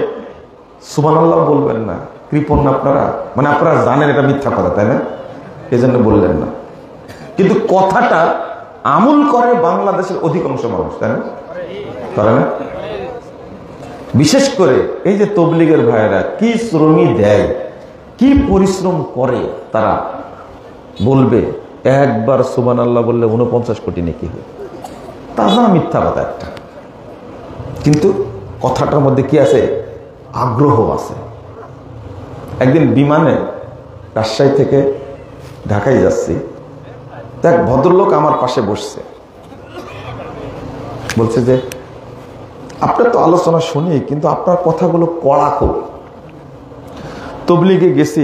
Speaker 1: সুবহানাল্লাহ বলবেন না, কৃপণ না আপনারা? মানে আপনারা জানেন এটা মিথ্যা কথা, তাই না? এই জন্য বললেন না। কিন্তু কথাটা আমল করে বাংলাদেশের অধিকাংশ মানুষ, তাই না? করে না? বিশেষ করে এই যে তবলিগের ভাইয়েরা কি শ্রমই দেয়, কি পরিশ্রম করে, তারা বলবে একবার সুবহানাল্লাহ বললে 49 কোটি নেকি হয়। তাজা মিথ্যা কথা একটা, কিন্তু কথাটার মধ্যে কি আছে? আগ্রহ আছে। একদিন বিমানে রাজশাহী থেকে ঢাকায় যাচ্ছি, এক ভদ্রলোক আমার পাশে বসছে, বলছে যে আপনার তো আলোচনা শুনি, কিন্তু আপনার কথাগুলো কড়া খুব। তবলিগে গেছি,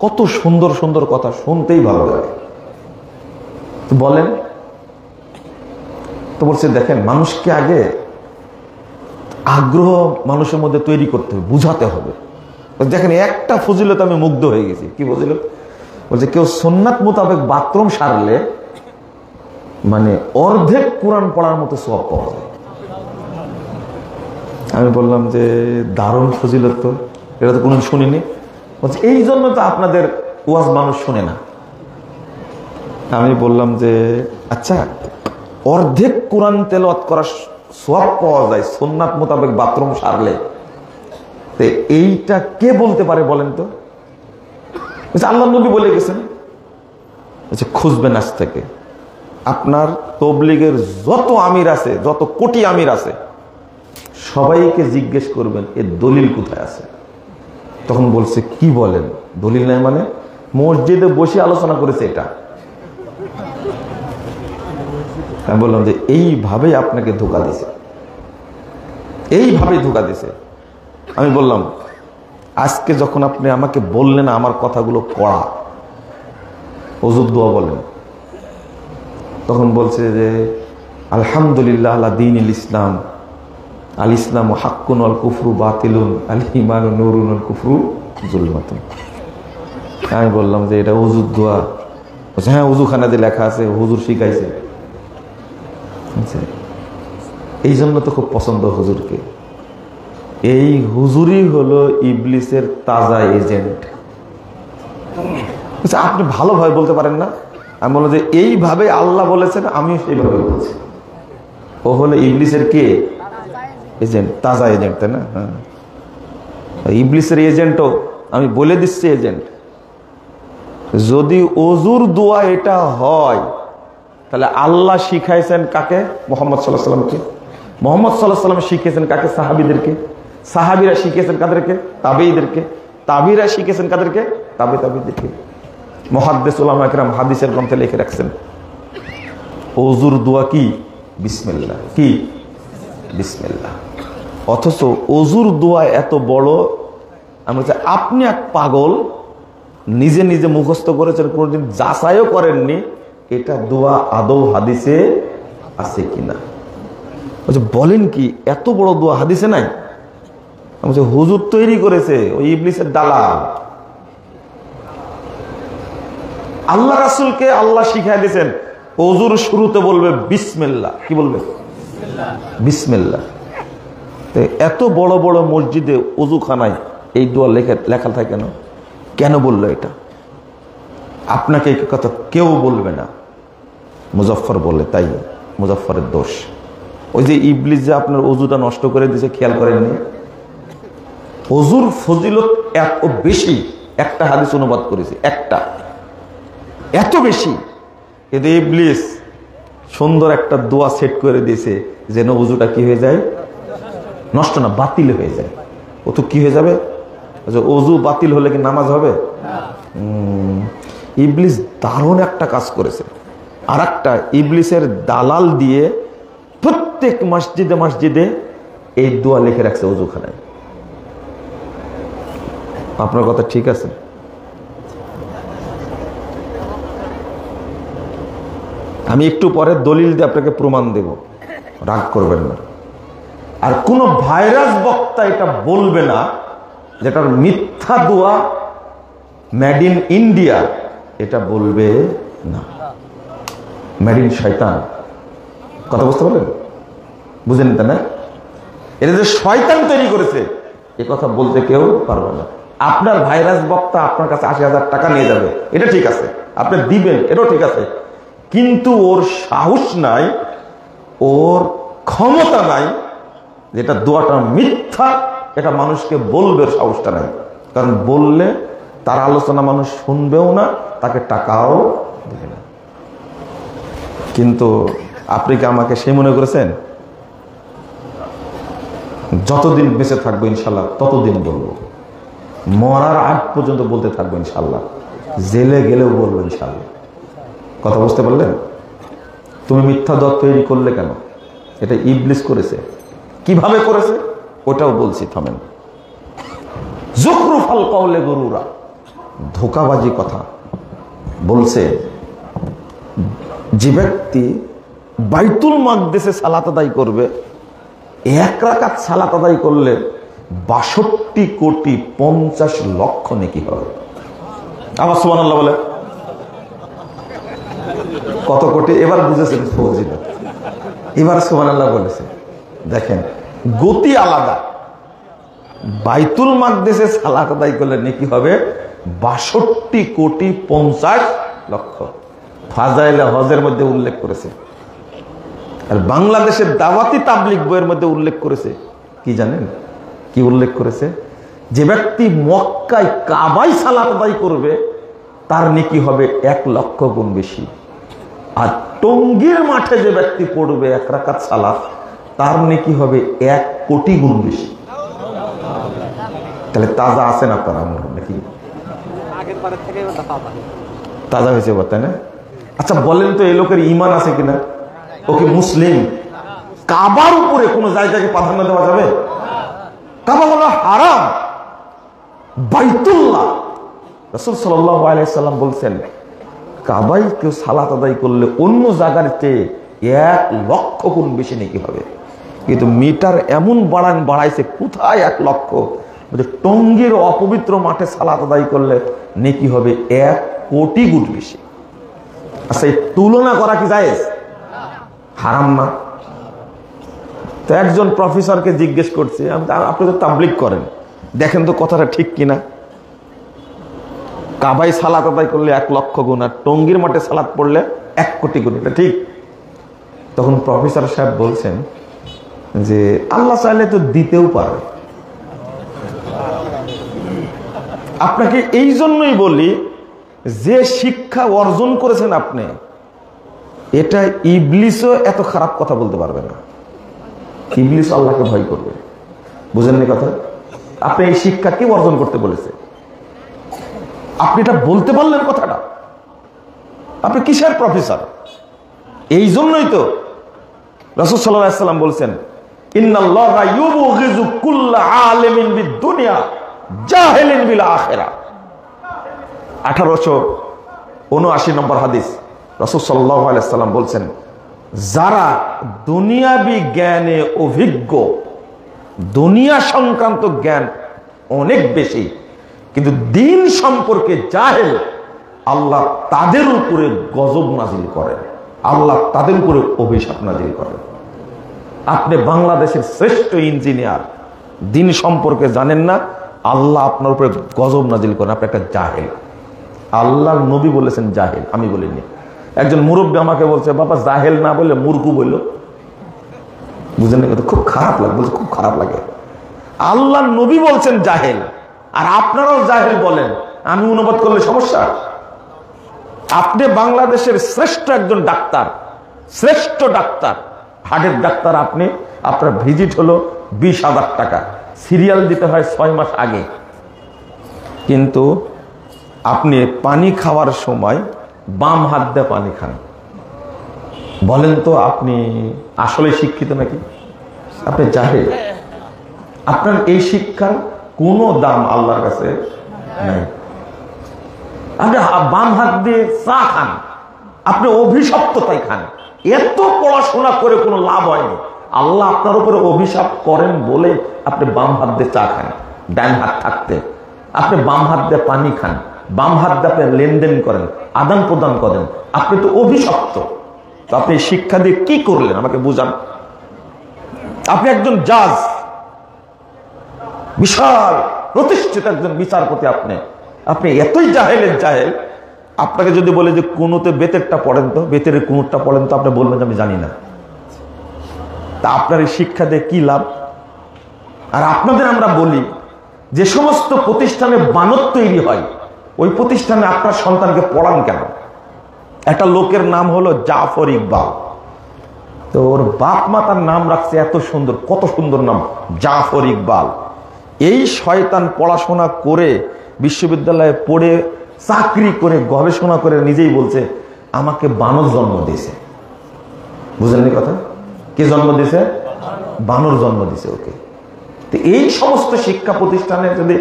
Speaker 1: কত সুন্দর সুন্দর কথা, শুনতেই ভালো লাগে। তো বলেন, তো বলছে দেখেন, মানুষকে আগে আগ্রহ মানুষের মধ্যে তৈরি করতে হবে, বুঝাতে হবে। দেখেন একটা ফজিলত আমি মুগ্ধ হয়ে গেছি। কি ফজিলত? বলছে কেউ সুন্নাত মোতাবেক বাথরুম সারলে মানে অর্ধেক কোরআন পড়ার মতো সওয়াব পাওয়া যায়। আমি বললাম যে দারুণ ফজিলত, তো এটা তো কোনদিন শুনিনি। বলছে এই জন্য তো আপনাদের ওয়াজ মানুষ শুনে না। আমি বললাম যে আচ্ছা, অর্ধেক কোরআন তেলাওয়াত করার সওয়াব পাওয়া যায় সুন্নাত মোতাবেক বাথরুম সারলে, তো এইটা কে বলতে পারে বলেন তো? আল্লাহ নবী বলে গেছেন। আচ্ছা, খুঁজবেন আজ থেকে আপনার তবলিগের যত আমির আছে, যত কোটি আমির আছে, সবাইকে জিজ্ঞেস করবেন এর দলিল কোথায় আছে। তখন বলছে কি বলেন দলিল নাই মানে? মসজিদে বসে আলোচনা করেছে এটা। আমি বললাম যে এইভাবেই আপনাকে ধোঁকা দিছে, এইভাবেই ধোঁকা দিছে। আমি বললাম আজকে যখন আপনি আমাকে বললেন আমার কথাগুলো কড়া, ওযুর দোয়া বলেন। তখন বলছে যে আলহামদুলিল্লাহ আলা দীনিল ইসলাম, আল ইসলামু হাক্কুন ওয়াল কুফরু বাতিলুন, আল ঈমানু নূরুন ওয়াল কুফরু যুলমাতুন। আমি বললাম যে এটা ওযুর দোয়া। বলছে হ্যাঁ, ওযুখানাতে লেখা আছে, হুজুর শিখাইছে। এই জন্য তো খুব পছন্দ হুজুরকে। এই হুজুরই হলো ইবলিসের তাজা এজেন্ট। আপনি ভালোভাবে বলতে পারেন না? আমি বললাম যে এইভাবে আল্লাহ বলেছেন, আমিও সেইভাবে বলছি। ও হলো ইবলিসের কে? এজেন্ট, তাজা এজেন্ট, তাই না? হ্যাঁ, ইবলিসের এজেন্টও আমি বলে দিচ্ছি এজেন্ট। যদি ওযুর দোয়া এটা হয়, তাহলে আল্লাহ শিখাইছেন কাকে? মুহাম্মদ সাল্লাল্লাহু আলাইহি ওয়াসাল্লামকে। মুহাম্মদ সাল্লাল্লাহু আলাইহি ওয়াসাল্লাম শিখিয়েছেন কাকে? সাহাবীদেরকে। সাহাবীরা শিখিয়েছেন কাদেরকে? তাবেঈদেরকে। তাবেঈরা শিখিয়েছেন কাদেরকে? তাবেঈদেরকে। মুহাদ্দিস উলামা কিরাম হাদিসের গ্রন্থে লিখে রাখছেন ওযুর দোয়া কি? বিসমিল্লাহ। কি? বিসমিল্লাহ। অথচ ওযুর দোয়া এত বড়, আমরা আপনি এক পাগল, নিজে নিজে মুখস্থ করেছেন, কোনোদিন যাচাইও করেননি এটা দোয়া আদৌ হাদিসে আছে কিনা। বলেন কি, এত বড় দোয়া হাদিসে নাই? হুজুর তৈরি করেছে, ওই ইবলিসের দালাল। আল্লাহ রাসূলকে আল্লাহ শিখাই দিয়েছেন ওযুর শুরুতে বলবে বিসমিল্লাহ। কি বলবে? বিসমিল্লাহ। এত বড় বড় মসজিদে ওযুখানায় এই দোয়া লেখা থাকে কেন? কেন বললো এটা? আপনাকে এই কথা কেউ বলবে না, মুজাফফর বলে, তাই মুজাফফরের দোষ। ওই যে ইবলিস যে আপনার ওযুটা নষ্ট করে দিয়েছে, খেয়াল করেননি? ওযুর ফজিলত এত বেশি, একটা হাদিস অনুবাদ করেছে, একটা, এত বেশি। কিন্তু ইবলিস সুন্দর একটা দোয়া সেট করে দিয়েছে যেন ওযুটা কি হয়ে যায়? নষ্ট না, বাতিল হয়ে যায়। ও তো কি হয়ে যাবে? ওযু বাতিল হলে কি নামাজ হবে? ইবলিস দারুণ একটা কাজ করেছে। আর একটা ইবলিসের দালাল দিয়ে প্রত্যেক মসজিদে মসজিদে এই দোয়া লিখে রাখছে ওযুখানায়। আপনার কথা ঠিক আছে? আমি একটু পরে দলিল দিয়ে আপনাকে প্রমাণ দেব, রাগ করবেন না। আর কোন ভাইরাস বক্তা এটা বলবে না যেটার মিথ্যা দোয়া মেড ইন ইন্ডিয়া, এটা বলবে না। মেড ইন শয়তান, কথা বুঝতে পারলেন? বুঝেন তা না? এটা যে শয়তান তৈরি করেছে এ কথা বলতে কেউ পারবে না। আপনার ভাইরাস বক্তা আপনার কাছে ৮০,০০০ টাকা নিয়ে যাবে, এটা ঠিক আছে, আপনি দিবেন, এটাও ঠিক আছে, কিন্তু ওর সাহস নাই, ওর ক্ষমতা নাই, যেটা দোয়াটা মিথ্যা এটা মানুষকে বলবে, সাহসটা নাই। কারণ বললে তার আলোচনা মানুষ শুনবেও না, তাকে টাকাও দেবে না। কিন্তু আপনি কি আমাকে সে মনে করেছেন? যতদিন বেঁচে থাকবো ইনশাল্লাহ ততদিন বলবো, মরার আগ পর্যন্ত বলতে থাকবো ইনশাল্লাহ, জেলে গেলেও বলবো ইনশাল্লাহ। কথা বুঝতে পারলেন? তুমি মিথ্যা দল তৈরি করলে কেন? এটা ইবলিস করেছে। কিভাবে করেছে ওটাও বলছি, থামেন। যুখরুফাল কওলে গুরুরা, ধোঁকাবাজি কথা বলছে। যে ব্যক্তি বাইতুল মাকদিসে সালাত আদায় করবে, এক রাকাত সালাত আদায় করলে 62,50,00,000 নেকি হবে। আবার সুবহানাল্লাহ বলে। কত কোটি? এবার বুঝেছেন ফৌজিরা, এবার সুবহানাল্লাহ বলেছে। দেখেন গতি আলাদা। বাইতুল মাকদিসে সালাত আদায় করলে নেকি হবে 62,50,00,000। ফাজাইলে হজের মধ্যে উল্লেখ করেছে। আর বাংলাদেশের দাওয়াতি তাবলিগ বইয়ের মধ্যে উল্লেখ করেছে কি জানেন? কি উল্লেখ করেছে? যে ব্যক্তি মক্কায় কাবায় সালাত আদায় করবে তার নেকি হবে 1,00,000 গুণ বেশি। আর টঙ্গীর মাঠে যে ব্যক্তি পড়বে 1 রাকাত সালাত, তার নেকি হবে 1 কোটি গুণ বেশি। তাহলে তাজা আছেন আপনারা নাকি? তাজা হয়েছে তাই না? আচ্ছা বলেন তো, এই লোকের ঈমান আছে কিনা? ওকে মুসলিম? কাবার উপরে কোন জায়গাকে প্রাধান্য দেওয়া যাবে? কাবা হলো হারাম, বাইতুল্লাহ। রাসূল সাল্লাল্লাহু আলাইহি সাল্লাম বলছেন, কাবায় কেউ সালাত আদায় করলে অন্য জায়গার চেয়ে 1,00,000 গুণ বেশি নেকি হবে। কিন্তু মিটার এমন বাড়াইছে, কোথায় 1,00,000? টঙ্গীর অপবিত্র মাঠে সালাত আদায় করলে নেকি হবে 1 কোটি গুণ বেশি। আচ্ছা এই তুলনা করা কি জায়েজ? হারাম না? তো একজন প্রফেসরকে জিজ্ঞেস করছে, আপনি তো তাবলীগ করেন, দেখেন তো কথাটা ঠিক কিনা। কাবায় সালাত আদায় করলে 1,00,000 গুণ, আর টঙ্গীর মাঠে সালাত পড়লে 1 কোটি গুণ, এটা ঠিক? তখন প্রফেসর সাহেব বলছেন যে আল্লাহ চাইলে তো দিতেও পারে। আপনাকে এই জন্যই বলি, যে শিক্ষা অর্জন করেছেন আপনি, এটা ইবলিসও এত খারাপ কথা বলতে পারবে না। ইবলিস আল্লাহকে ভয় করবে। বুঝেননি কথা? আপনি এই শিক্ষা কি অর্জন করতে বলেছে? আপনি এটা বলতে পারলেন কথাটা? আপনি কিসের প্রফেসর? এই জন্যই তো রাসূল সাল্লাল্লাহু আলাইহি সাল্লাম বলছেন, ইন্নাল্লাহা ইউবগিযু কুল্লা আলিমিন বিদ-দুনিয়া জাহিলিন বিল আখিরাহ। 1879 নম্বর হাদিস। রাসূল সাল্লাল্লাহু আলাইহি সাল্লাম বলছেন, যারা দুনিয়াবি জ্ঞানে অভিজ্ঞ, দুনিয়া সংক্রান্ত জ্ঞান অনেক বেশি, কিন্তু দিন সম্পর্কে জাহেল, আল্লাহ তাদের উপরে গজব নাজিল করেন, আল্লাহ তাদের উপরে অভিশাপ নাজিল করেন। আপনি বাংলাদেশের শ্রেষ্ঠ ইঞ্জিনিয়ার, দিন সম্পর্কে জানেন না, আল্লাহ আপনার উপরে গজব নাজিল করেন, আপনি একটা জাহেল। আল্লাহর নবী বলেছেন জাহেল, আমি বলিনি। একজন মুরব্বী আমাকে বলছে, বাবা জাহেল না বললে মূর্খ বলল। বুঝলেন? খুব খারাপ লাগে, বলছে খুব খারাপ লাগে। আল্লাহর নবী বলছেন জাহেল, আর আপনারাও জাহেল বলেন, আমি অনুবাদ করলে সমস্যা? আপনি বাংলাদেশের শ্রেষ্ঠ একজন ডাক্তার, শ্রেষ্ঠ ডাক্তার, হার্টের ডাক্তার। আপনি, আপনার ভিজিট হলো 20,000 টাকা, সিরিয়াল দিতে হয় 6 মাস আগে। কিন্তু আপনি পানি খাওয়ার সময় বাম হাত দিয়ে পানি খান। বলেন তো আপনি আসলে শিক্ষিত নাকি? আপনি জাহেল। আপনার এই শিক্ষার কোনো দাম আল্লাহর কাছে নাই। আপনি বাম হাত দিয়ে চা খান, আপনি অভিশপ্ত তাই খান। এত পড়াশোনা করে কোনো লাভ হয়নি। আল্লাহ আপনার উপরে অভিশাপ করেন বলে আপনি বাম হাত দিয়ে চা খান, ডান হাত থাকতে। আপনি বাম হাত দিয়ে পানি খান, বাম হাত দিয়ে আপনি লেনদেন করেন, আদান প্রদান করেন। আপনি তো অভিশপ্ত। তো আপনি শিক্ষা দিয়ে কি করলেন আমাকে বুঝান। আপনি একজন জাজ, বিশাল প্রতিষ্ঠিত একজন বিচারপতি। আপনি এতই জাহেলের জাহেল, আপনাকে যদি বলে যে কুনুতে বেতেরটা পড়েন তো, বেতের কুনুরটা পড়েন তো, আপনি বলবেন আমি জানি না। তা আপনার এই শিক্ষা দিয়ে কি লাভ? আর আপনাদের আমরা বলি, যে সমস্ত প্রতিষ্ঠানে বানত তৈরি হয়, ওই প্রতিষ্ঠানে আপনার সন্তানকে পড়ান কেন? একটা লোকের নাম হলো জাফর ইকবাল। তো ওর বাপ মা তার নাম রাখছে এত সুন্দর, কত সুন্দর নাম, জাফর ইকবাল। এই শয়তান পড়াশোনা করে বিশ্ববিদ্যালয়ে পড়ে চাকরি করে গবেষণা করে নিজেই বলছে আমাকে বানর জন্ম দিয়েছে। বুঝলেন কথা? কে জন্ম দিয়েছে? বানর জন্ম দিয়েছে ওকে। তো এই সমস্ত শিক্ষা প্রতিষ্ঠানে যদি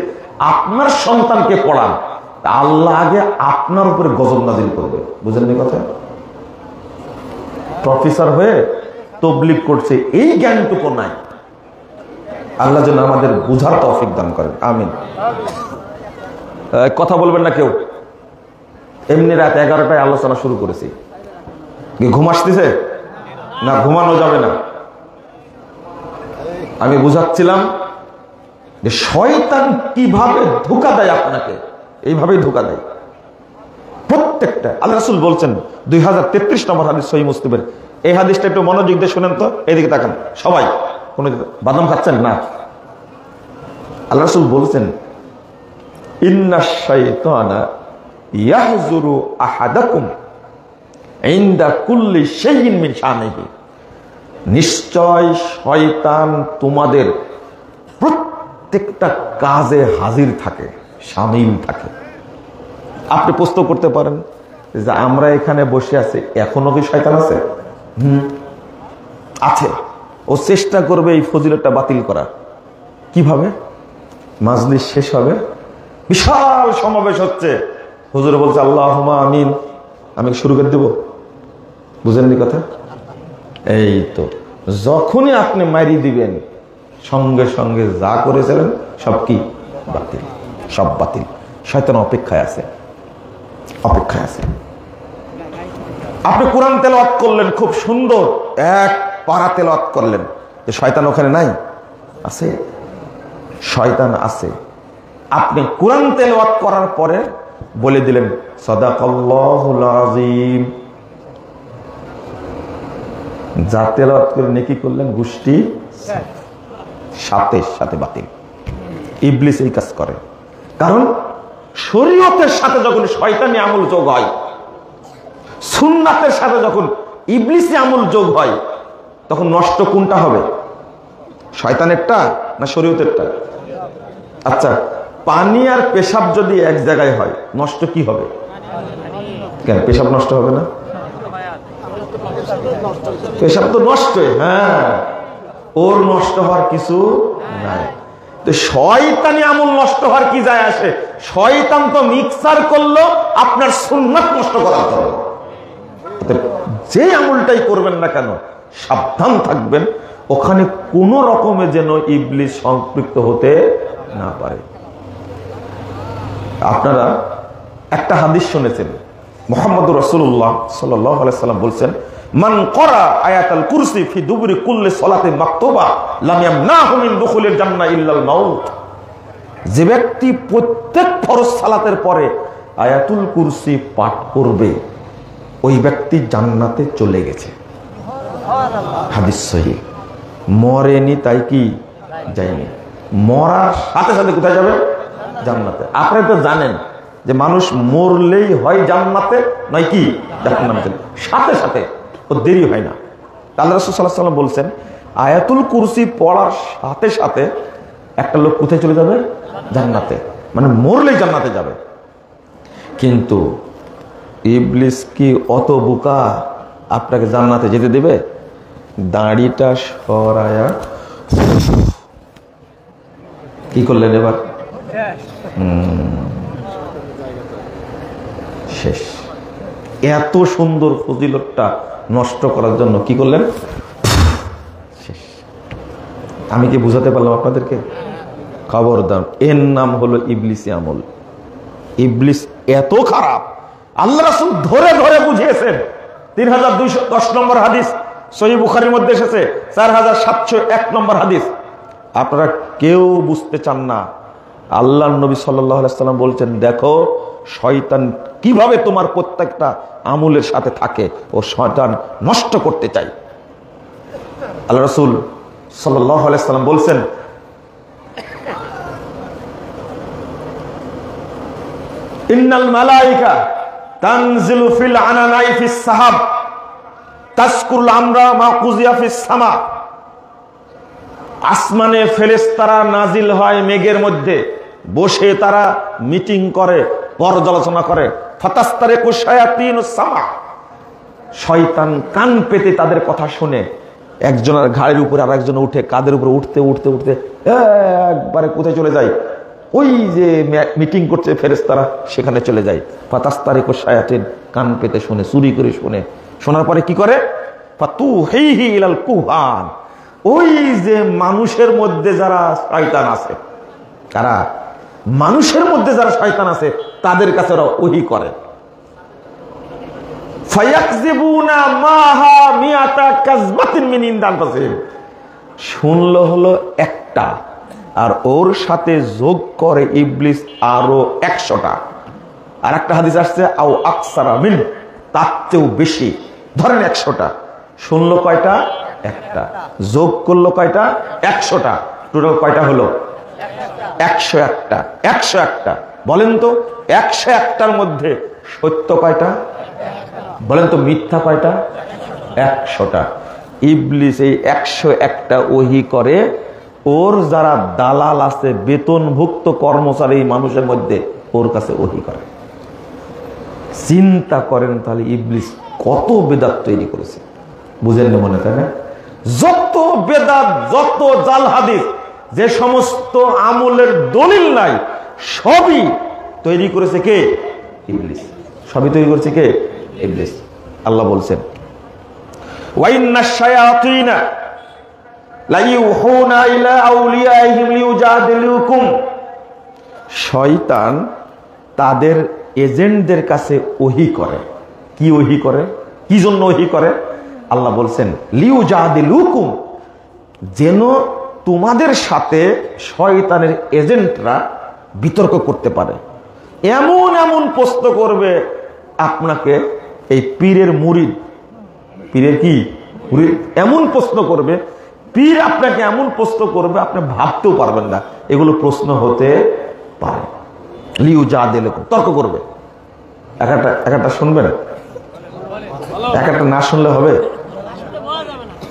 Speaker 1: আপনার সন্তানকে পড়ান, আল্লাহ আগে আপনার উপরে গজব নাজিল করবে। বুঝলেন কথা? প্রফেসর হয়ে তবলিগ করছে, এই জ্ঞানটুকু নাই। আল্লাহ যেন আমাদের বুঝার তৌফিক দান করেন, আমিন। কথা বলবেন না কেউ। এমনি রাত 11টায় আলোচনা শুরু করেছি। ঘুম আসতেছে না? ঘুমানো যাবে না। আমি বুঝাচ্ছিলাম যে শয়তান কিভাবে ধোঁকা দেয় আপনাকে, এইভাবেই ধোঁকা দেয় প্রত্যেকটা। আল্লাহ রাসূল বলছেন 2033 নম্বর হাদিস সহিহ মুসলিমের। এই হাদিসটা একটু মনোযোগ দিয়ে শুনেন তো, এদিকে তাকান সবাই। কোন বাদাম খাচ্ছেন না? আল্লাহ রাসূল বলছেন ইন্নাশ শাইতানা ইয়াহজুরু আহাদাকুম ইনদা কুল্লি শাইইন মিন শানিহি। নিশ্চয় শয়তান তোমাদের প্রত্যেকটা কাজে হাজির থাকে, শামিল থাকে। আপনি প্রশ্ন করতে পারেন যে আমরা এখানে বসে আছি, এখনো কি শয়তান আছে? আছে। ও চেষ্টা করবে এই ফজিলতটা বাতিল করা। কিভাবে? মাজলিস শেষ হবে, বিশাল সমাবেশ হচ্ছে, হুজুর বলছে আল্লাহুম্মা আমিন, আমি শুরু করে দেব। বুঝলেন কথা? এই তো যখনই আপনি মারি দিবেন, সঙ্গে সঙ্গে যা করেছিলেন সব কি বাতিল, সব বাতিল। শয়তান অপেক্ষায় আছে, অপেক্ষায় আছে। আপনি কোরআন তেলাওয়াত করলেন, খুব সুন্দর এক পারা তেলাওয়াত করলেন, যে শয়তান ওখানে নাই? আছে, শয়তান আছে। আপনি কোরআন তেলাওয়াত করার পরে বলে দিলেন সাদাকাল্লাহুল আযীম, যা তেলাওয়াত করে নেকি করলেন গোষ্ঠী সাথে সাথে বাতিল। ইবলিস এই কাজ করে, কারণ শরীয়তের সাথে যখন শয়তানি আমল যোগ হয়, সুন্নাতের সাথে যখন ইবলিসি আমল যোগ হয়, তখন নষ্ট কোনটা হবে? শয়তানেরটা না শরীয়তেরটা? আচ্ছা, পানি আর পেশাব যদি এক জায়গায় হয়, নষ্ট কি হবে? কেন পেশাব নষ্ট হবে না? পেশাব তো নষ্টই, হ্যাঁ, ওর নষ্ট হওয়ার কিছু নাই। তো শয়তানি আমল নষ্ট হওয়ার কি যায় আসে? শয়তান তো মিক্সার করলো আপনার সুন্নাত নষ্ট করার জন্য। যে আমলটাই করবেন না কেন, সাবধান থাকবেন ওখানে কোন রকমে যেন ইবলিস সম্পৃক্ত হতে না পারে। আপনারা একটা হাদিস শুনেছেন, মুহাম্মদুর রাসূলুল্লাহ সাল্লাল্লাহু আলাইহি সাল্লাম বলছেন মান ক্বারা আয়াতাল কুরসি ফি দুবুরি কুল্লি সালাতিন মাকতুবা লাম ইয়ামনাহু মিন দুখুলিল জান্নাহ ইল্লাল মাউত। যে ব্যক্তি প্রত্যেক ফরজ সালাতের পরে আয়াতুল কুরসি পাঠ করবে, ওই ব্যক্তি জান্নাতে চলে গেছে। হাদিস সহিহ। মরেনি তাই কি যায়নি, মরার সাথে সাথে কোথায় যাবে? জান্নাতে। আপনারা তো জানেন যে মানুষ মরলেই হয় জান্নাতে, নয় কি জাহান্নামে, সাথে সাথে, ও দেরি হয় না। আল্লাহ রাসূল সাল্লাল্লাহু আলাইহি ওয়াসাল্লাম বলছেন আয়াতুল কুরসি পড়ার সাথে সাথে একটা লোক কোথায় চলে যাবে? জান্নাতে, মানে মরলেই জান্নাতে যাবে। কিন্তু ইবলিস কি অত বোকা আপনাকে জান্নাতে যেতে দেবে? দাড়িটা সরায়া কি করলেন এবার? শেষ। এত সুন্দর ফজিলতটা নষ্ট করার জন্য কি করলেন? শেষ। আমি কি বুঝাতে পারলাম আপনাদেরকে? খবরদার, এর নাম হলো ইবলিসি আমল। ইবলিস এত খারাপ, আল্লাহ রাসূল ধরে ধরে বুঝিয়েছেন। 3210 নম্বর হাদিস সহিহ বুখারীর মধ্যে এসেছে, 4701 নম্বর হাদিস। আপনারা কেউ বুঝতে চান না। আল্লাহর নবী সাল্লাল্লাহু আলাইহি সাল্লাম বলছেন, দেখো শয়তান কিভাবে তোমার প্রত্যেকটা আমলের সাথে থাকে, ও শয়তান নষ্ট করতে চায়। আল্লাহ রাসূল সাল্লাল্লাহু আলাইহি সাল্লাম বলছেন, ইন্নাল মালাইকা তানজিলু ফিল আনানাই ফিস সাহাব তাসকুল আমরা মা কুজিয়া ফিস সামা, আসমানে ফেরেশতারা নাজিল হয় মেঘের মধ্যে, বসে তারা মিটিং করে, পর্যালোচনা করে। ফাতাস্তারিকু শায়াতিনুস সামা, শয়তান কান পেতে তাদের কথা শুনে একজনের ঘাড়ের উপরে আর একজন উঠে, কাদের উপরে উঠতে উঠতে উঠতে একবারে কোথায় চলে যায়, ওই যে মিটিং করছে ফেরেশতারা সেখানে চলে যায়। ফাতাস্তারিকু শায়াতিন, কান পেতে শুনে, চুরি করে শুনে, শোনার পরে কি করে, ফাতুহিহি ইলাল কুহান, ওই যে মানুষের মধ্যে যারা শয়তান আছে, কারা মানুষের মধ্যে যারা শয়তান আছে তাদের কাছে ওরা ওহী করে। ফায়াকযিবুনা মাহা মিয়াতা কাযবাতিন মিন ইনদানফিসিহিম, শুনলো হলো একটা, আর ওর সাথে যোগ করে ইবলিস আরো 100টা। আর একটা হাদিস আসছে আও আকসারা মিন, তার চেয়েও বেশি, ধরেন 100টা, শুনলো কয়টা, একটা, যোগ করলো কয়টা, 100টা, টোটাল কয়টা হলো, 101টা। 101টা, বলেন তো 101টার মধ্যে সত্য কয়টা, বলেন তো মিথ্যা কয়টা, 100টা। ইবলিস এই 101টা ওহী করে, ওর যারা দালাল আছে, বেতনভুক্ত কর্মচারী মানুষের মধ্যে, ওর কাছে ওহী করে। চিন্তা করেন তাহলে ইবলিস কত বেদাত তৈরি করেছে, বুঝেন না মনে, তাই না? যত বেদাত, যত জাল হাদিস, যে সমস্ত আমলের দলিল নাই, সবই তৈরি করেছে কে, ইবলিস। সবই তৈরি করেছে কে, ইবলিস। আল্লাহ বলছেন ওয়াইন্নাশ শায়াতিনা লা ইউহুনা ইলা আউলিয়াইহিম লিউজাদিলুকুম, শয়তান তাদের এজেন্টদের কাছে ওহী করে। কি ওহী করে, কি জন্য ওহী করে? আল্লাহ বলছেন লিউজাদিলুকুম, যেন তোমাদের সাথে শয়তানের এজেন্টরা বিতর্ক করতে পারে। এমন এমন প্রশ্ন করবে আপনাকে, এই পীরের মুরিদ, পীরের কি মুরিদ, এমন প্রশ্ন করবে, পীর আপনাকে এমন প্রশ্ন করবে আপনি ভাবতেও পারবেন না এগুলো প্রশ্ন হতে পারে। লিউজাদিলুকুম, তর্ক করবে। একটা শুনবে না, একটা না শুনলে হবে?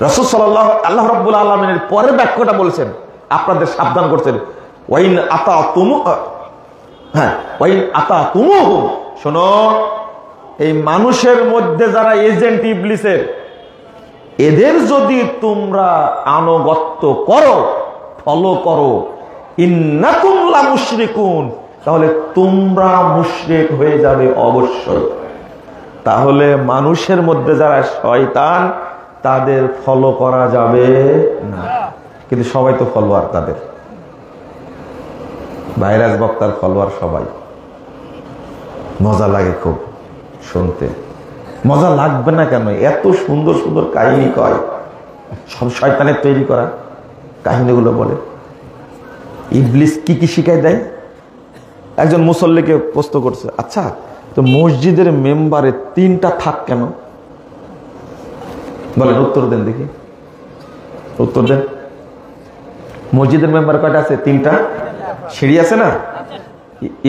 Speaker 1: রাসূল সাল্লাল্লাহু আল্লাহ রাব্বুল আলামিনের পরের বাক্যটা বলছেন, আপনাদের সাবধান করছেন, ওয়াইন আতাতুমুহুম, শোনো, এই মানুষের মধ্যে যারা এজেন্ট ইবলিসের, এদের যদি তোমরা আনুগত্য করো, ফলো করো, ইন্নাকুম লা মুশরিকুন, তাহলে তোমরা মুশরিক হয়ে যাবে অবশ্যই। তাহলে মানুষের মধ্যে যারা শয়তান, তাদের ফলো করা যাবে না। কিন্তু সবাই তো ফলোয়ার, তাদের ভাইরাস বক্তার ফলোয়ার সবাই। মজা লাগে খুব শুনতে। মজা লাগবে না কেন? এত সুন্দর সুন্দর কাহিনী কয়, সব শয়তানের তৈরি করা কাহিনীগুলো বলে। ইবলিস কি কি শিখাই দেয়? একজন মুসল্লিকে প্রশ্ন করছে, আচ্ছা তো মসজিদের মেম্বারে 3টা থাক কেন? বলেন, উত্তর দেন দেখি, উত্তর দেন। মসজিদের মেম্বার কয়টা আছে? 3টা। সিঁড়ি আছে না?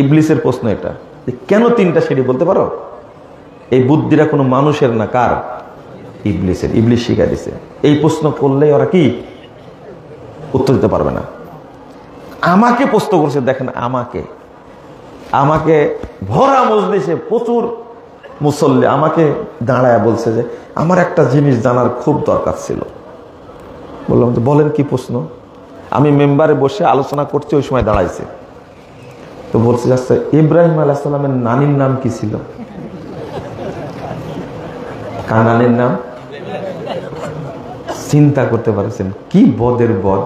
Speaker 1: ইবলিসের প্রশ্ন এটা, কেন 3টা সিঁড়ি বলতে পারো? এই বুদ্ধিটা কোনো মানুষের না, কার? ইবলিসের। ইবলিস শিখাই দিছে। এই প্রশ্ন করলে ওরা কি উত্তর দিতে পারবে না। আমাকে প্রশ্ন করছে, দেখেন, আমাকে ভরা মজলিসে প্রচুর মুসল্লি আমাকে দাঁড়ায় বলছে যে আমার একটা জিনিস জানার খুব দরকার ছিল। বললাম, বলেন কি প্রশ্ন? আমি মেম্বারে বসে আলোচনা করছি, ওই সময় দাঁড়াইছে, তো বলছে যাচ্ছে ইব্রাহিম আলাইহিস সালামের নানির নাম কি ছিল? কার নানির নাম? চিন্তা করতে পারছেন কি বদের বদ?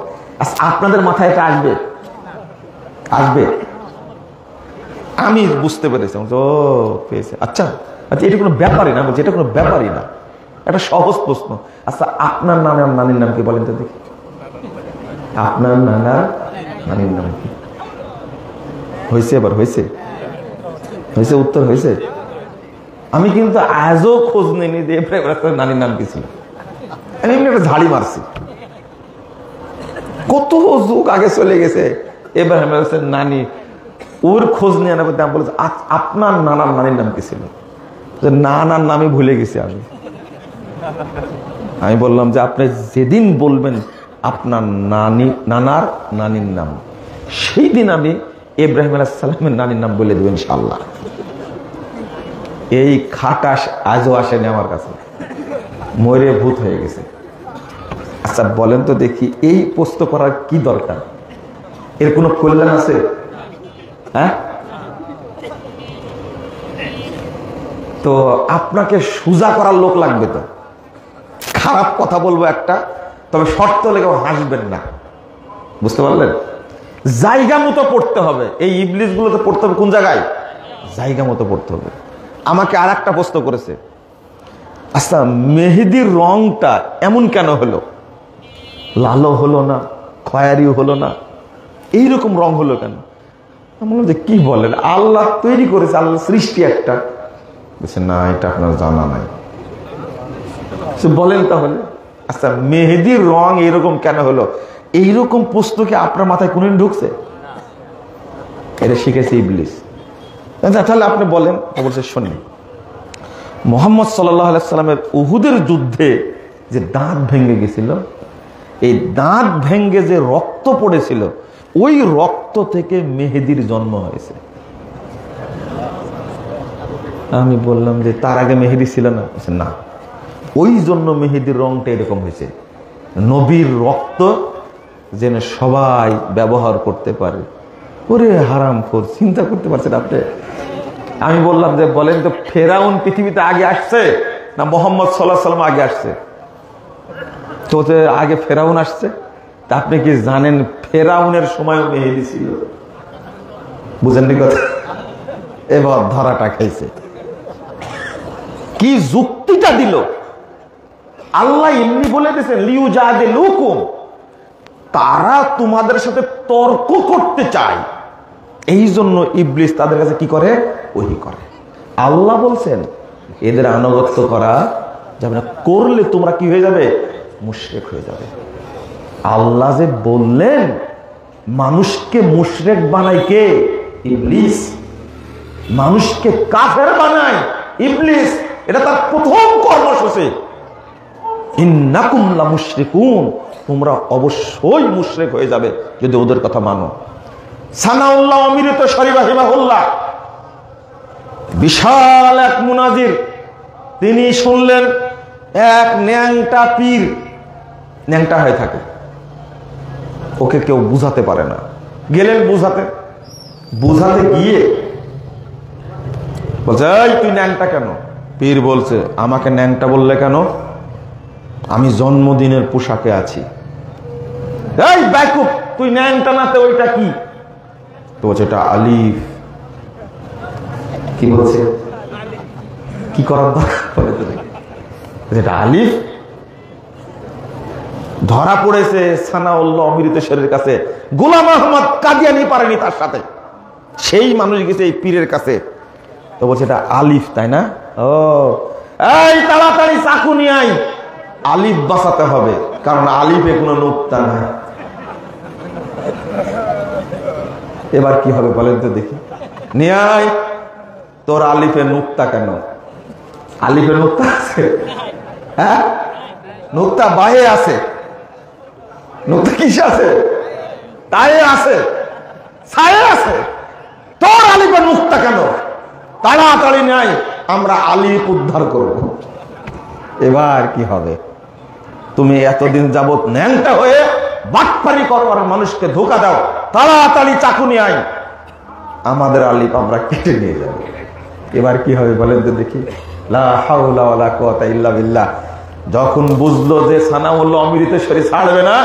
Speaker 1: আপনাদের মাথায় এটা আসবে? আমি বুঝতে পেরেছি, ও পেয়েছে, আচ্ছা আচ্ছা, এটা কোনো ব্যাপারই না। বলছে এটা কোনো ব্যাপারই না, একটা সহজ প্রশ্ন। আচ্ছা, আপনার নানির নাম কি বলেন তো দেখি? আপনার নানির নাম কি? হয়েছে? এবার হয়েছে? উত্তর হয়েছে? আমি কিন্তু আজও খোঁজ নিইনি যে নানির নাম কি ছিল। আমি এমনি একটা ঝাড়ি মারছি, কত যুগ আগে চলে গেছে। এবার নানি, ওর খোঁজ নিয়ে আনা করতে আমি বলেছি আপনার নানার নানির নাম কি ছিল? নানার নামই ভুলে গেছি আমি। আমি বললাম যে আপনি যেদিন বলবেন আপনার নানার নানির নাম, সেই দিন আমি ইব্রাহিম আলাইহিস সালামের নানির নাম বলে দেবেন ইনশাআল্লাহ। এই খাটাস আজও আসেনি আমার কাছে, মরে ভূত হয়ে গেছে। আচ্ছা বলেন তো দেখি, এই প্রশ্ন করার কি দরকার? এর কোনো কল্যাণ আছে? হ্যাঁ, তো আপনাকে সোজা করার লোক লাগবে। তো খারাপ কথা বলবো একটা, তবে শর্ত লেগেও হাসবেন না, বুঝতে পারলেন? জায়গা মতো পড়তে হবে। এই ইবলিস গুলো তো পড়তে হবে কোন জায়গায়? জায়গা মতো পড়তে হবে। আমাকে আর একটা প্রশ্ন করেছে, আচ্ছা মেহেদির রংটা এমন কেন হলো? লালও হলো না, খয়েরিও হলো না, এইরকম রং হলো কেন? আমি বললাম যে কি বলেন, আল্লাহ তৈরি করেছে, আল্লাহ সৃষ্টি একটা। বলছে না, এটা আপনার জানা নাই। বলেন তাহলে, আচ্ছা মেহেদির রং এইরকম কেন হলো? এইরকম প্রশ্ন কি আপনার মাথায় কোনদিন ঢুকছে? এটা শিখেছে ইবলিস। তাহলে আপনি বলেন। বলছে শোনেন, মুহাম্মদ সাল্লাল্লাহু আলাইহি সাল্লামের উহুদের যুদ্ধে যে দাঁত ভেঙে গেছিল, এই দাঁত ভেঙে যে রক্ত পড়েছিল, ওই রক্ত থেকে মেহেদির জন্ম হয়েছে। আমি বললাম যে তার আগে মেহেদি ছিল না? না, ওই জন্য মেহেদির রংটা এরকম হয়েছে, নবীর রক্ত যেন সবাই ব্যবহার করতে পারে। ওরে হারামখোর, চিন্তা করতে পারছেন আপনি? আমি বললাম যে বলেন তো, ফেরাউন পৃথিবীতে আগে আসছে না মুহাম্মদ সাল্লাল্লাহু আলাইহি সাল্লাম আগে আসছে? তো আগে ফেরাউন আসছে। তা আপনি কি জানেন ফেরাউনের সময়ও মেহেদি ছিল? বুঝেননি কথা? এবার ধরাটা খাইছে। কি যুক্তিটা দিল আল্লাহ! এমনি বলে দিয়েছেন লিউজাদিলুকুম, তারা তোমাদের সাথে তর্ক করতে চায়, এই জন্য ইবলিস তাদের কাছে কি করে? ওহী করে। আল্লাহ বলছেন এদের আনুগত্য করা যাবে না, করলে তোমরা কি হয়ে যাবে? মুশরিক হয়ে যাবে। আল্লাহ যে বললেন মানুষকে মুশরিক বানায় কে? ইবলিস। মানুষকে কাফের বানায় ইবলিস। এটা তার প্রথম কর্মসূচি। ইন্নাকুম লামুশরিকুন, তোমরা অবশ্যই মুশরিক হয়ে যাবে যদি ওদের কথা মানো। সানাউল্লাহ অমিরত শরীফ রাহিমাহুল্লাহ, বিশাল এক মুনাজির, তিনি শুনলেন এক ন্যাংটা পীর, ন্যাংটা হয়ে থাকে, ওকে কেউ বুঝাতে পারে না। গেলেন বুঝাতে গিয়ে বলছে, এই তুই ন্যাংটা কেন? পীর বলছে, আমাকে ন্যাংটা বললে কেন? আমি জন্মদিনের পোশাকে আছি। এই বেকুব, তুই ন্যাংটা নাতে ওইটা কি? তো বলছে এটা আলিফ। কি বলছে? কি করার দরকার? এটা আলিফ। ধরা পড়েছে সানাউল্লাহ অমৃতসরের কাছে। গোলাম আহমদ কাদিয়ানি পারেনি তার সাথে, সেই মানুষ গেছে এই পীরের কাছে। তো বলছে এটা আলিফ, তাই না? ও, এই তাড়াতাড়ি চাকু নিয়ে আই, আলিফ বাঁচাতে হবে, কারণ আলিফে কোনো নুক্তা নাই। এবার কি হবে বলেন তো দেখি? নিয়ে আয়। তোর আলিফে নুক্তা কেন? আলিফে নুক্তা আছে? হ্যাঁ, নুক্তা বাহে আছে, নুক্তা কিসে আছে? তায়ে আছে, ছায়ে আছে। তোর আলিফে নুক্তা কেন? তাড়াতাড়ি নাই, আমরা আলিফ উদ্ধার করব। এবার কি হবে? তুমি এতদিন যাবত ন্যাংটা হয়ে বাটপারি করো আর মানুষকে ধোকা দাও, তাড়াতাড়ি চাকু নিয়ে আই, আমাদের আলিফ আমরা কেটে নিয়ে যাব। এবার কি হবে বলেন তো দেখি? লা হাওলা ওয়ালা কুওয়াতা ইল্লা বিল্লাহ। যখন বুঝলো যে সানাউল্লাহ অমৃতসরী ছাড়বে না,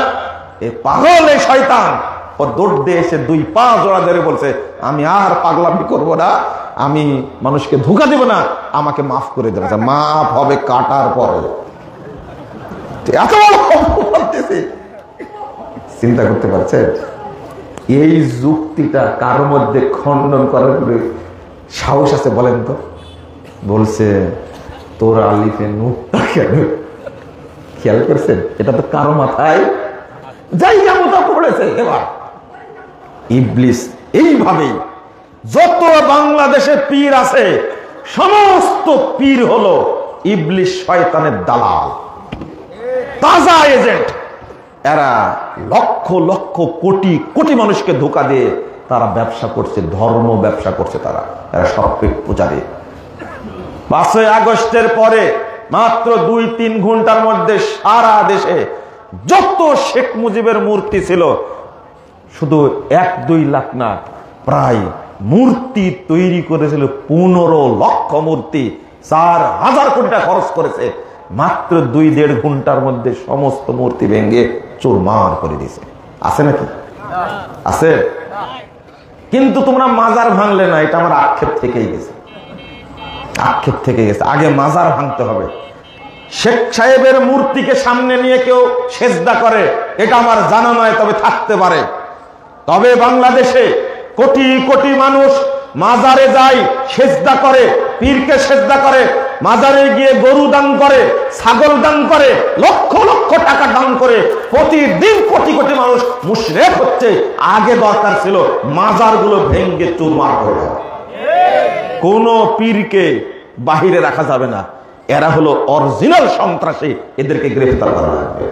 Speaker 1: এই পাগল এই শয়তান, ও দৌড় দিয়ে এসে দুই পা জোড়া ধরে বলছে, আমি আর পাগলামি করব না, আমি মানুষকে ধোকা দেব না, আমাকে মাফ করে দেবে। মাফ হবে কাটার পরে। এত বলতেছে, চিন্তা করতে পারছে? এই যুক্তিটা কার মধ্যে খণ্ডন করার সাহস আছে বলেন তো? বলছে তোর আলিফে নুক্তা কেন? খেয়াল করছেন? এটা তো কারো মাথায় জায়গা মতো পড়েছে। এবার ইবলিস এইভাবেই যত বাংলাদেশে পীর আছে, সমস্ত পীর হলো ইবলিশ শয়তানের দালাল, তাজা এজেন্ট। এরা লক্ষ লক্ষ কোটি কোটি মানুষকে ধোঁকা দিয়ে তারা ব্যবসা করছে, ধর্ম ব্যবসা করছে। তারা এরা সব পেট পূজারী। 5ই আগস্টের পরে মাত্র 2-3 ঘন্টার মধ্যে সারা দেশে যত শেখ মুজিবের মূর্তি ছিল, শুধু 1-2 লাখ না, প্রায় মূর্তি তৈরি করেছিল 15 লক্ষ মূর্তি। 4000 কোটি টাকা খরচ করেছে। মাত্র 2-1.5 ঘন্টার মধ্যে সমস্ত মূর্তি ভেঙে চুরমার করে দিয়েছে। আছে নাকি? আছে। কিন্তু তোমরা মাজার ভাঙলে না, এটা আমার আক্ষেপ থেকেই গেছে, আক্ষেপ থেকে গেছে। আগে মাজার ভাঙতে হবে। শেখ সাহেবের মূর্তিকে সামনে নিয়ে কেউ সেজদা করে, এটা আমার জানা নয়, তবে থাকতে পারে। তবে বাংলাদেশে কোটি কোটি মানুষ মাজারে যায়, সেজদা করে, পীরকে সেজদা করে, মাজারে গিয়ে গরু দান করে, ছাগল দান করে, লক্ষ লক্ষ টাকা দান করে, প্রতিদিন কোটি কোটি মানুষ মুশরিক হচ্ছে। আগে দরকার ছিল মাজারগুলো ভেঙে চুরমার করে দেওয়া। কোন পীরকে বাহিরে রাখা যাবে না, এরা হলো অরিজিনাল সন্ত্রাসী, এদেরকে গ্রেফতার করা হবে।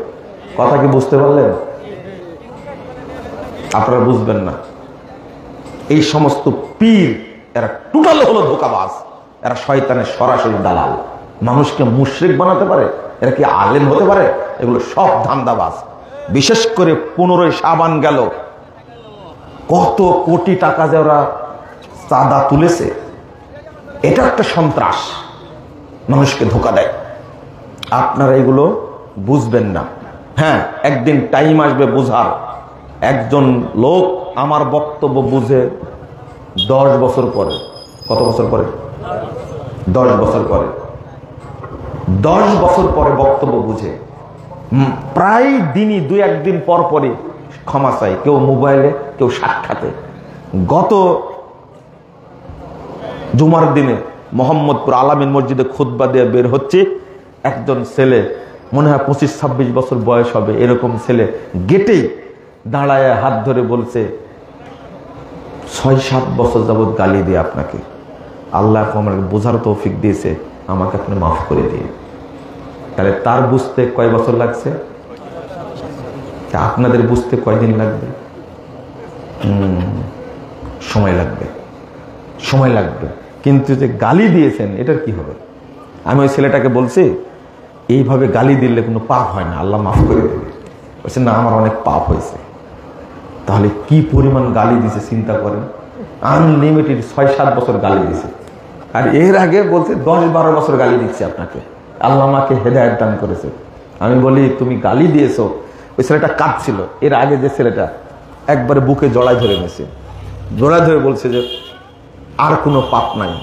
Speaker 1: কথা কি বুঝতে পারলেন? আপনারা বুঝবেন না। এই সমস্ত পীর এরা টোটাল হলো ধোঁকাবাজ, এরা শয়তানের সরাসরি দালাল। মানুষকে মুশরিক বানাতে পারে, এরা কি আলেম হতে পারে? এগুলো সব ধান্দাবাজ। বিশেষ করে 15ই শাবান গেল, কত কোটি টাকা যে ওরা চাঁদা তুলেছে, এটা একটা সন্ত্রাস, মানুষকে ধোঁকা দেয়। আপনারা এগুলো বুঝবেন না। হ্যাঁ, একদিন টাইম আসবে বোঝার। একজন লোক আমার বক্তব্য বুঝে 10 বছর পরে, কত বছর পরে? 10 বছর পরে, 10 বছর পরে বক্তব্য বুঝে প্রায় দিনই 2-1 দিন পর পরে ক্ষমা চাই, কেউ মোবাইলে, কেউ সাক্ষাতে। গত জুমার দিনে মোহাম্মদপুর আলামিন মসজিদে খুতবা দিয়ে বের হচ্ছে, একজন ছেলে, মনে হয় 25-26 বছর বয়স হবে, এরকম ছেলে গেটেই দাঁড়ায় হাত ধরে বলছে, 6-7 বছর যাবৎ গালি দিয়ে আপনাকে, আল্লাহ আমাকে বোঝার তৌফিক দিয়েছে, আমাকে আপনি মাফ করে দিয়ে। তাহলে তার বুঝতে কয় বছর লাগছে? আপনাদের বুঝতে কয়দিন লাগবে? সময় লাগবে, সময় লাগবে। কিন্তু যে গালি দিয়েছেন, এটার কি হবে? আমি ওই ছেলেটাকে বলছি, এইভাবে গালি দিলে কোনো পাপ হয় না, আল্লাহ মাফ করে দেবে। বলছে না, আমার অনেক পাপ হয়েছে। তাহলে কি পরিমাণ গালি দিছে চিন্তা করেন। আনলিমিটেড 6-7 বছর গালি দিছে। আর এর আগে বলছে 10-12 বছর গালি দিচ্ছে আপনাকে, আল্লাহ আমাকে হেদায়েত দান করেছে। আমি বলি তুমি গালি দিয়েছো। ওই ছেলেটা কাঁদছিল। এর আগে যে ছেলেটা একবারে বুকে জড়ায় ধরে নিয়েছে, জড়ায় ধরে বলছে যে আর কোনো পাপ নাই,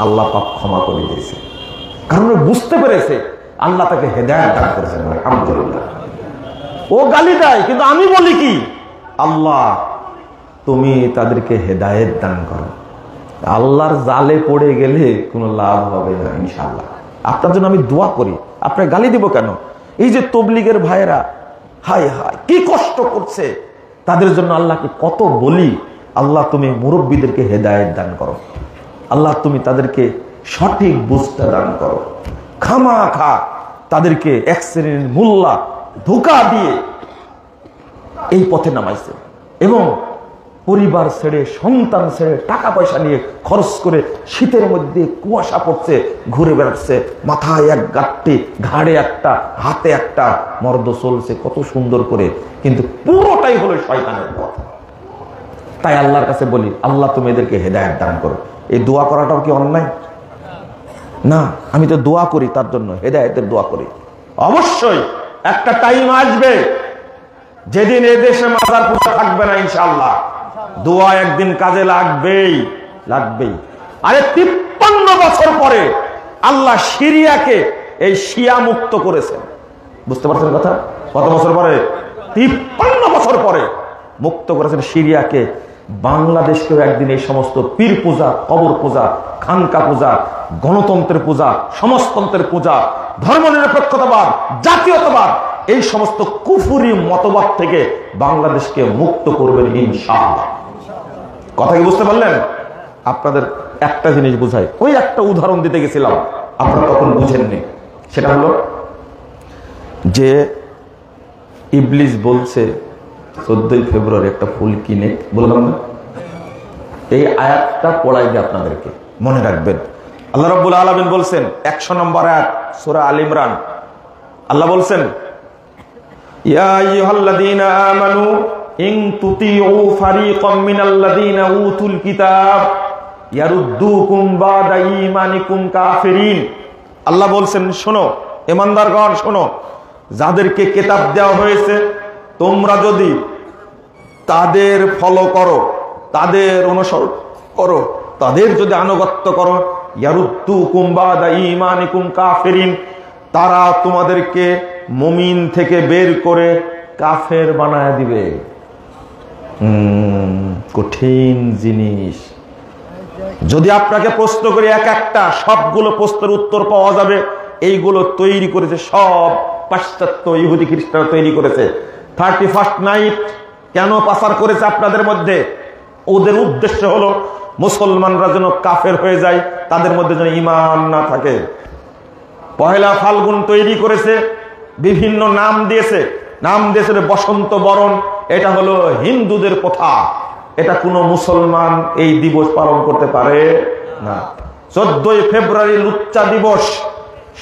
Speaker 1: আল্লাহ পাপ ক্ষমা করে দিয়েছে। কারণ ও বুঝতে পেরেছে আল্লাহ তাকে হেদায়েত দান করেছেন। আলহামদুলিল্লাহ। ও গালি দেয়, কিন্তু আমি বলি কি, আল্লাহ তুমি তাদেরকে হেদায়েত দান করো। আল্লাহর জালে পড়ে গেলে কোনো লাভ হবে না ইনশাআল্লাহ। আপনার জন্য আমি দোয়া করি। আপনার গালি দিব কেন? এই যে তবলিগের ভাইয়েরা হায় হায় কি কষ্ট করছে, তাদের জন্য আল্লাহকে কত বলি, আল্লাহ তুমি মুরব্বীদেরকে হেদায়েত দান করো, আল্লাহ তুমি তাদেরকে সঠিক বুঝতে দান করো। খামাখা তাদেরকে এক শ্রেণীর মোল্লা ধোঁকা দিয়ে এই পথে নামাইছে, এবং পরিবার ছেড়ে, সন্তান ছেড়ে, টাকা পয়সা নিয়ে খরচ করে শীতের মধ্যে কুয়াশা পড়ছে, ঘুরে বেড়াচ্ছে, মাথায় এক গাঁটটি, ঘাড়ে একটা, হাতে একটা, মর্দ চলছে কত সুন্দর করে, কিন্তু পুরোটাই হলো শয়তানের পথ। তাই আল্লাহর কাছে বলি, আল্লাহ তুমি এদেরকে হেদায়েত দান করো। এই দোয়া করাটাও কি অন্যায় না? আমি তো দোয়া করি তার জন্য, হেদায়েতের দোয়া করি। অবশ্যই একটা টাইম আসবে যেদিন এই দেশে মাজার পূজা থাকবে না ইনশাআল্লাহ। দোয়া একদিন কাজে লাগবেই, লাগবেই। আরে 53 বছর পরে আল্লাহ সিরিয়াকে এই শিয়া মুক্ত করেছেন। বুঝতে পারছেন কথা? কত বছর পরে? 53 বছর পরে মুক্ত করেছেন সিরিয়াকে। বাংলাদেশকেও একদিন এই সমস্ত পীর পূজা, কবর পূজা, খানকা পূজা, গণতন্ত্রের পূজা, সমাজতন্ত্রের পূজা, ধর্মনিরপেক্ষতাবাদ, জাতীয়তাবাদ, এই সমস্ত কুফুরি মতবাদ থেকে বাংলাদেশকে মুক্ত করবেন ইনশাআল্লাহ। কথা কি বুঝতে পারলেন? আপনাদের একটা জিনিস বুঝাই, ওই একটা উদাহরণ দিতে গেছিলাম, আপনারা তখন বুঝেননি। সেটা হলো যে ইবলিস বলছে 14ই ফেব্রুয়ারি একটা ফুল কিনে, বললাম না? এই আয়াতটা পড়াই দিয়ে আপনাদেরকে মনে রাখবেন। আল্লাহ রাব্বুল আলামিন বলছেন 100 নম্বর আয়াত সূরা আল ইমরান, আল্লাহ বলছেন ইয়া আইয়ুহাল্লাযীনা আমানু ইন তুতিউ ফারীকাম মিনাল্লাযীনা উতুল কিতাব ইয়ারুদ্দুকুম বাদা ঈমানিকুম কাফিরিন। আল্লাহ বলছেন শোনো ঈমানদারগণ শোনো, যাদেরকে কিতাব দেওয়া হয়েছে তোমরা যদি তাদের ফলো করো, তাদের অনুসরণ করো, তাদের যদি আনুগত্য করো, ইয়ারুদ্দুকুম বাদা ঈমানিকুম কাফিরিন, তারা তোমাদেরকে মুমিন থেকে বের করে কাফের বানায় দিবে। কঠিন জিনিস। যদি আপনাকে প্রশ্ন করি এক একটা, সবগুলো প্রশ্নের উত্তর পাওয়া যাবে। এইগুলো তৈরি করেছে সব পাশ্চাত্য ইহুদি খ্রিস্টানরা তৈরি করেছে। 31st নাইট কেন পাচার করেছে আপনাদের মধ্যে? ওদের উদ্দেশ্য হলো মুসলমানরা যেন কাফের হয়ে যায়, তাদের মধ্যে যেন ঈমান না থাকে। পহেলা ফাল্গুন তৈরি করেছে, বিভিন্ন নাম দিয়েছে, বসন্ত বরণ। এটা হলো হিন্দুদের প্রথা, এটা কোনো মুসলমান এই দিবস পালন করতে পারে না। 14ই ফেব্রুয়ারি লুচ্চা দিবস,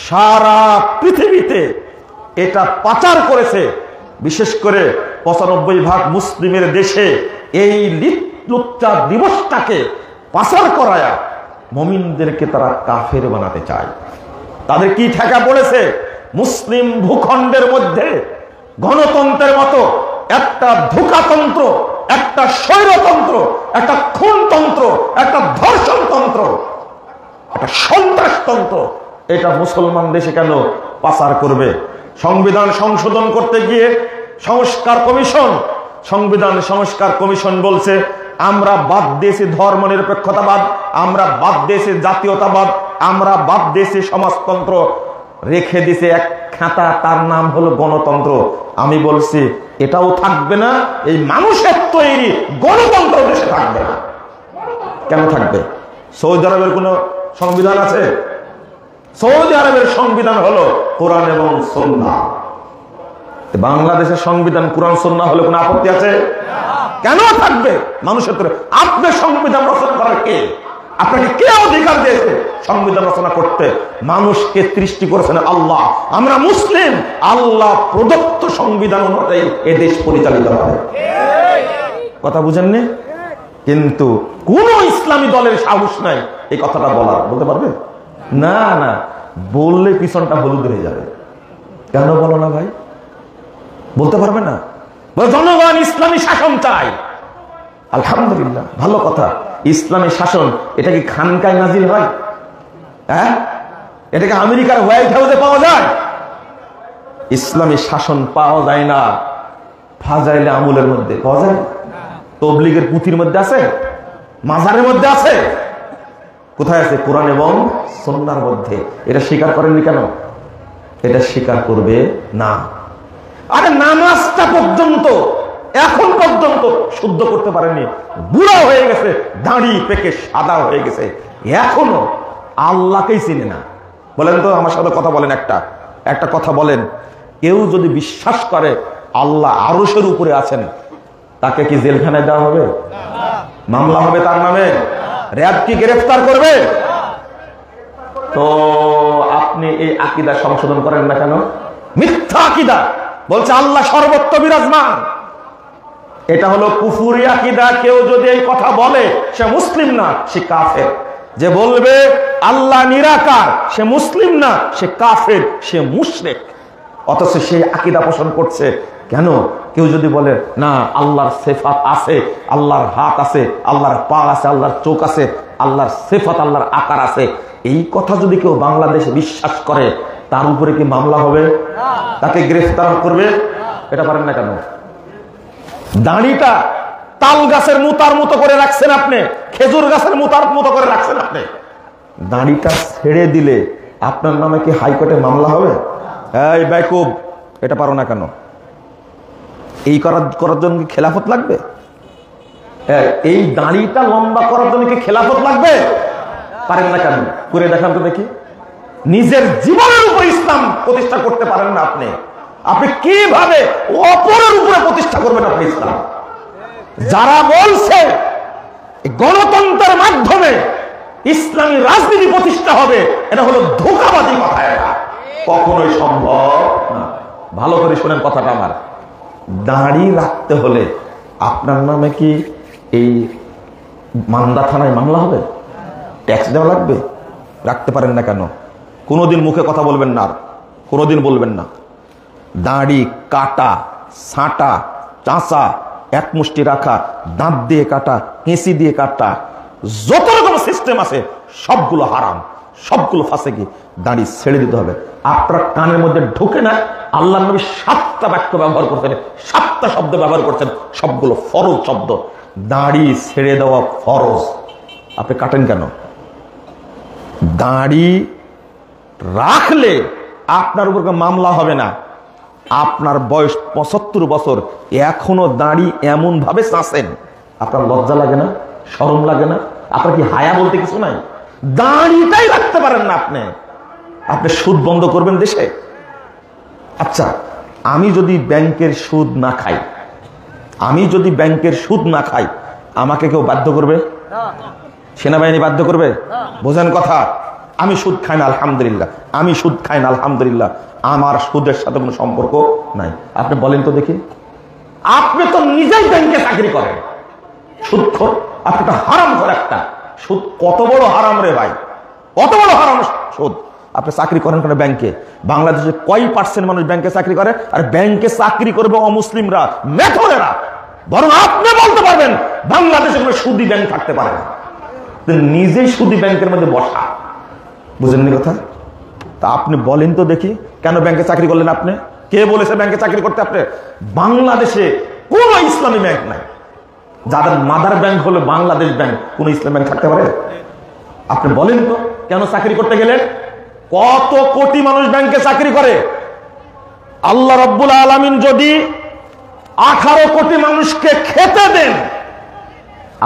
Speaker 1: সারা পৃথিবীতে এটা পাচার করেছে। বিশেষ করে 95% মুসলিমের দেশে এই লুচ্চা দিবসটাকে পাচার করায়া মুমিনদেরকে তারা কাফের বানাতে চায়। তাদের কি ঠেকা পড়েছে? মুসলিম ভূখণ্ডের মধ্যে গণতন্ত্রের মতো একটা ধোঁকাতন্ত্র, একটা স্বৈরতন্ত্র, একটা খুনতন্ত্র, একটা ধর্ষণতন্ত্র, একটা সন্ত্রাসতন্ত্র, এটা মুসলমান দেশে কেন পাচার করবে? সংবিধান সংশোধন করতে গিয়ে সংবিধান সংস্কার কমিশন বলছে আমরা বাদ দিয়েছি ধর্মনিরপেক্ষতাবাদ, আমরা বাদ দিয়েছি জাতীয়তাবাদ, আমরা বাদ দিয়েছি সমাজতন্ত্র, রেখে দিছে এক খাতা, তার নাম হলো গণতন্ত্র। আমি বলছি এটাও থাকবে না, এই মানুষের তৈরি গণতন্ত্র দেশে থাকবে না। কেন থাকবে? সৌদি আরবের কোন সংবিধান আছে? সৌদি আরবের সংবিধান হলো কোরআন এবং সুন্নাহ। বাংলাদেশের সংবিধান কোরআন সুন্নাহ হলে কোন আপত্তি আছে? কেন থাকবে? মানুষের তৈরি। আপনার সংবিধান রচনা করার কে? আপনাকে কে অধিকার দিয়েছে সংবিধান রচনা করতে? মানুষকে সৃষ্টি করেছেন আল্লাহ। আমরা মুসলিম, আল্লাহ প্রদত্ত সংবিধান অনুযায়ী এ দেশ পরিচালিত হবে। কথা বুঝেননি? কিন্তু কোন ইসলামী দলের সাহস নাই এই কথাটা বলার। বলতে পারবে না? না বললে পিছনটা হলুদ হয়ে যাবে। কেন বলো না ভাই? বলতে পারবে না? জনগণ ইসলামী শাসন চাই। আলহামদুলিল্লাহ, ভালো কথা। ইসলামী শাসন এটা কি খানকায় নাজিল হয়? হ্যাঁ, এটাকে আমেরিকার হোয়াইট হাউসে পাওয়া যায়? ইসলামী শাসন পাওয়া যায় না ফাজাইলে আমলের মধ্যে পাওয়া যায়, তবলিগের পুঁথির মধ্যে আছে, মাজারের মধ্যে আছে। কোথায় আছে? কোরআন এবং সুন্নাহর মধ্যে। এটা স্বীকার করেননি কেন? এটা স্বীকার করবে না। আরে নামাজটা পর্যন্ত এখন পর্যন্ত শুদ্ধ করতে পারেনি, বুড়া হয়ে গেছে, দাড়ি পেকে সাদা হয়ে গেছে, এখনো আল্লাহকেই চিনে না। বলেন তো, আমার সাথে কথা বলেন, একটা কথা বলেন। কেউ যদি বিশ্বাস করে আল্লাহ আরশের উপরে আছেন, তাকে কি জেলখানায় দেওয়া হবে? মামলা হবে তার নামে? র‍্যাব কি গ্রেফতার করবে? তো আপনি এই আকীদা সংশোধন করেন না কেন? মিথ্যা আকীদা, বলছে আল্লাহ সর্বত্র বিরাজমান। এটা হলো কুফরি আকীদা। কেউ যদি এই কথা বলে সে মুসলিম না, সে কাফের। যে বলবে আল্লাহ নিরাকার, সে মুসলিম না, সে কাফের, সে মুশরিক। অথচ সে আকীদা পোষণ করছে। কেন? কেউ যদি বলে না আল্লাহর সিফাত আছে, আল্লাহর হাত আছে, আল্লাহর পা আছে, আল্লাহর চোখ আছে, আল্লাহর সিফাত, আল্লাহর আকার আছে, এই কথা যদি কেউ বাংলাদেশে বিশ্বাস করে, তার উপরে কি মামলা হবে? তাকে গ্রেফতার করবে? এটা পারেন না কেন? দাড়িটা তাল গাছের মুতার মতো করে রাখছেন আপনি, খেজুর গাছের মুতার মতো করে রাখছেন আপনি। দাড়িটা ছেড়ে দিলে আপনার নামে কি হাইকোর্টে মামলা হবে? এই বেকুব, এটা পারো না কেন? এই করার জন্য কি খেলাফত লাগবে? এই দাড়িটা লম্বা করার জন্য কি খেলাফত লাগবে? পারেন না কেন? করে দেখান তো দেখি। নিজের জীবনের উপর ইসলাম প্রতিষ্ঠা করতে পারেন না আপনি, আপনি কিভাবে অপরের উপরে প্রতিষ্ঠা করবেন আপনি ইসলাম? যারা বলছে গণতন্ত্রের মাধ্যমে ইসলামী রাজনীতি প্রতিষ্ঠা হবে, এটা হলো ধোঁকাবাজি কথা, এটা কখনোই সম্ভব না। ভালো করে শোনেন কথাটা আমার। দাড়ি রাখতে হলে আপনার নামে কি এই মান্দা থানায় মামলা হবে? ট্যাক্স দেওয়া লাগবে? রাখতে পারেন না কেন? কোনোদিন মুখে কথা বলবেন না, আর কোনোদিন বলবেন না। দাড়ি কাটা, ছাঁটা, চাঁচা, এক মুষ্টি রাখা, দাঁত দিয়ে কাটা, কেঁচি দিয়ে কাটা, যত রকম সিস্টেম আছে সবগুলো হারাম, সবগুলো ফাঁসেকি। দাড়ি ছেড়ে দিতে হবে। আপনার কানের মধ্যে ঢুকে না। আল্লাহ নবী 7টা বাক্য ব্যবহার করছেন, 7টা শব্দ ব্যবহার করছেন, সবগুলো ফরজ শব্দ। দাড়ি ছেড়ে দেওয়া ফরজ। আপনি কাটেন কেন? দাড়ি রাখলে আপনার উপর মামলা হবে না। আপনার বয়স 75 বছর, এখনো দাড়ি এমন ভাবে চাঁচেন, আপনার লজ্জা লাগে না? শরম লাগে না? আপনার কি হায়া বলতে কিছু নাই? দাড়িটাই রাখতে পারেন না আপনি। আপনি সুদ বন্ধ করবেন দেশে? আচ্ছা, আমি যদি ব্যাংকের সুদ না খাই, আমাকে কেউ বাধ্য করবে? সেনাবাহিনী বাধ্য করবে? বোঝেন কথা। আমি সুদ খাই না আলহামদুলিল্লাহ, আমার সুদের সাথে কোনো সম্পর্ক নাই। আপনি বলেন তো দেখি, আপনি তো নিজেই ব্যাংকে চাকরি করেন, সুদখোর। আপনি একটা হারাম করে একটা। সুদ কত বড় হারাম রে ভাই, কত বড় হারাম সুদ। আপনি চাকরি করেন কেন ব্যাংকে? বাংলাদেশে কয় % মানুষ ব্যাংকে চাকরি করে? আর ব্যাংকে চাকরি করবে অমুসলিমরা, মেথরেরা। বরং আপনি বলতে পারবেন বাংলাদেশে কোনো সুদী ব্যাংক থাকতে পারে না। নিজেই সুদী ব্যাংকের মধ্যে বসা। বুঝেননি কথা? তা আপনি বলেন তো দেখি, কেন ব্যাংকে চাকরি করলেন আপনি? কে বলেছে ব্যাংকে চাকরি করতে? আপনি বাংলাদেশে কোন ইসলামী ব্যাংক নাই। যাদের মাদার ব্যাংক হলো বাংলাদেশ ব্যাংক, কোন ইসলামী ব্যাংক থাকতে পারে? আপনি বলেন তো কেন চাকরি করতে গেলেন? কত কোটি মানুষ ব্যাংকে চাকরি করে। আল্লাহ রাব্বুল আলামিন যদি 18 কোটি মানুষকে খেতে দেন,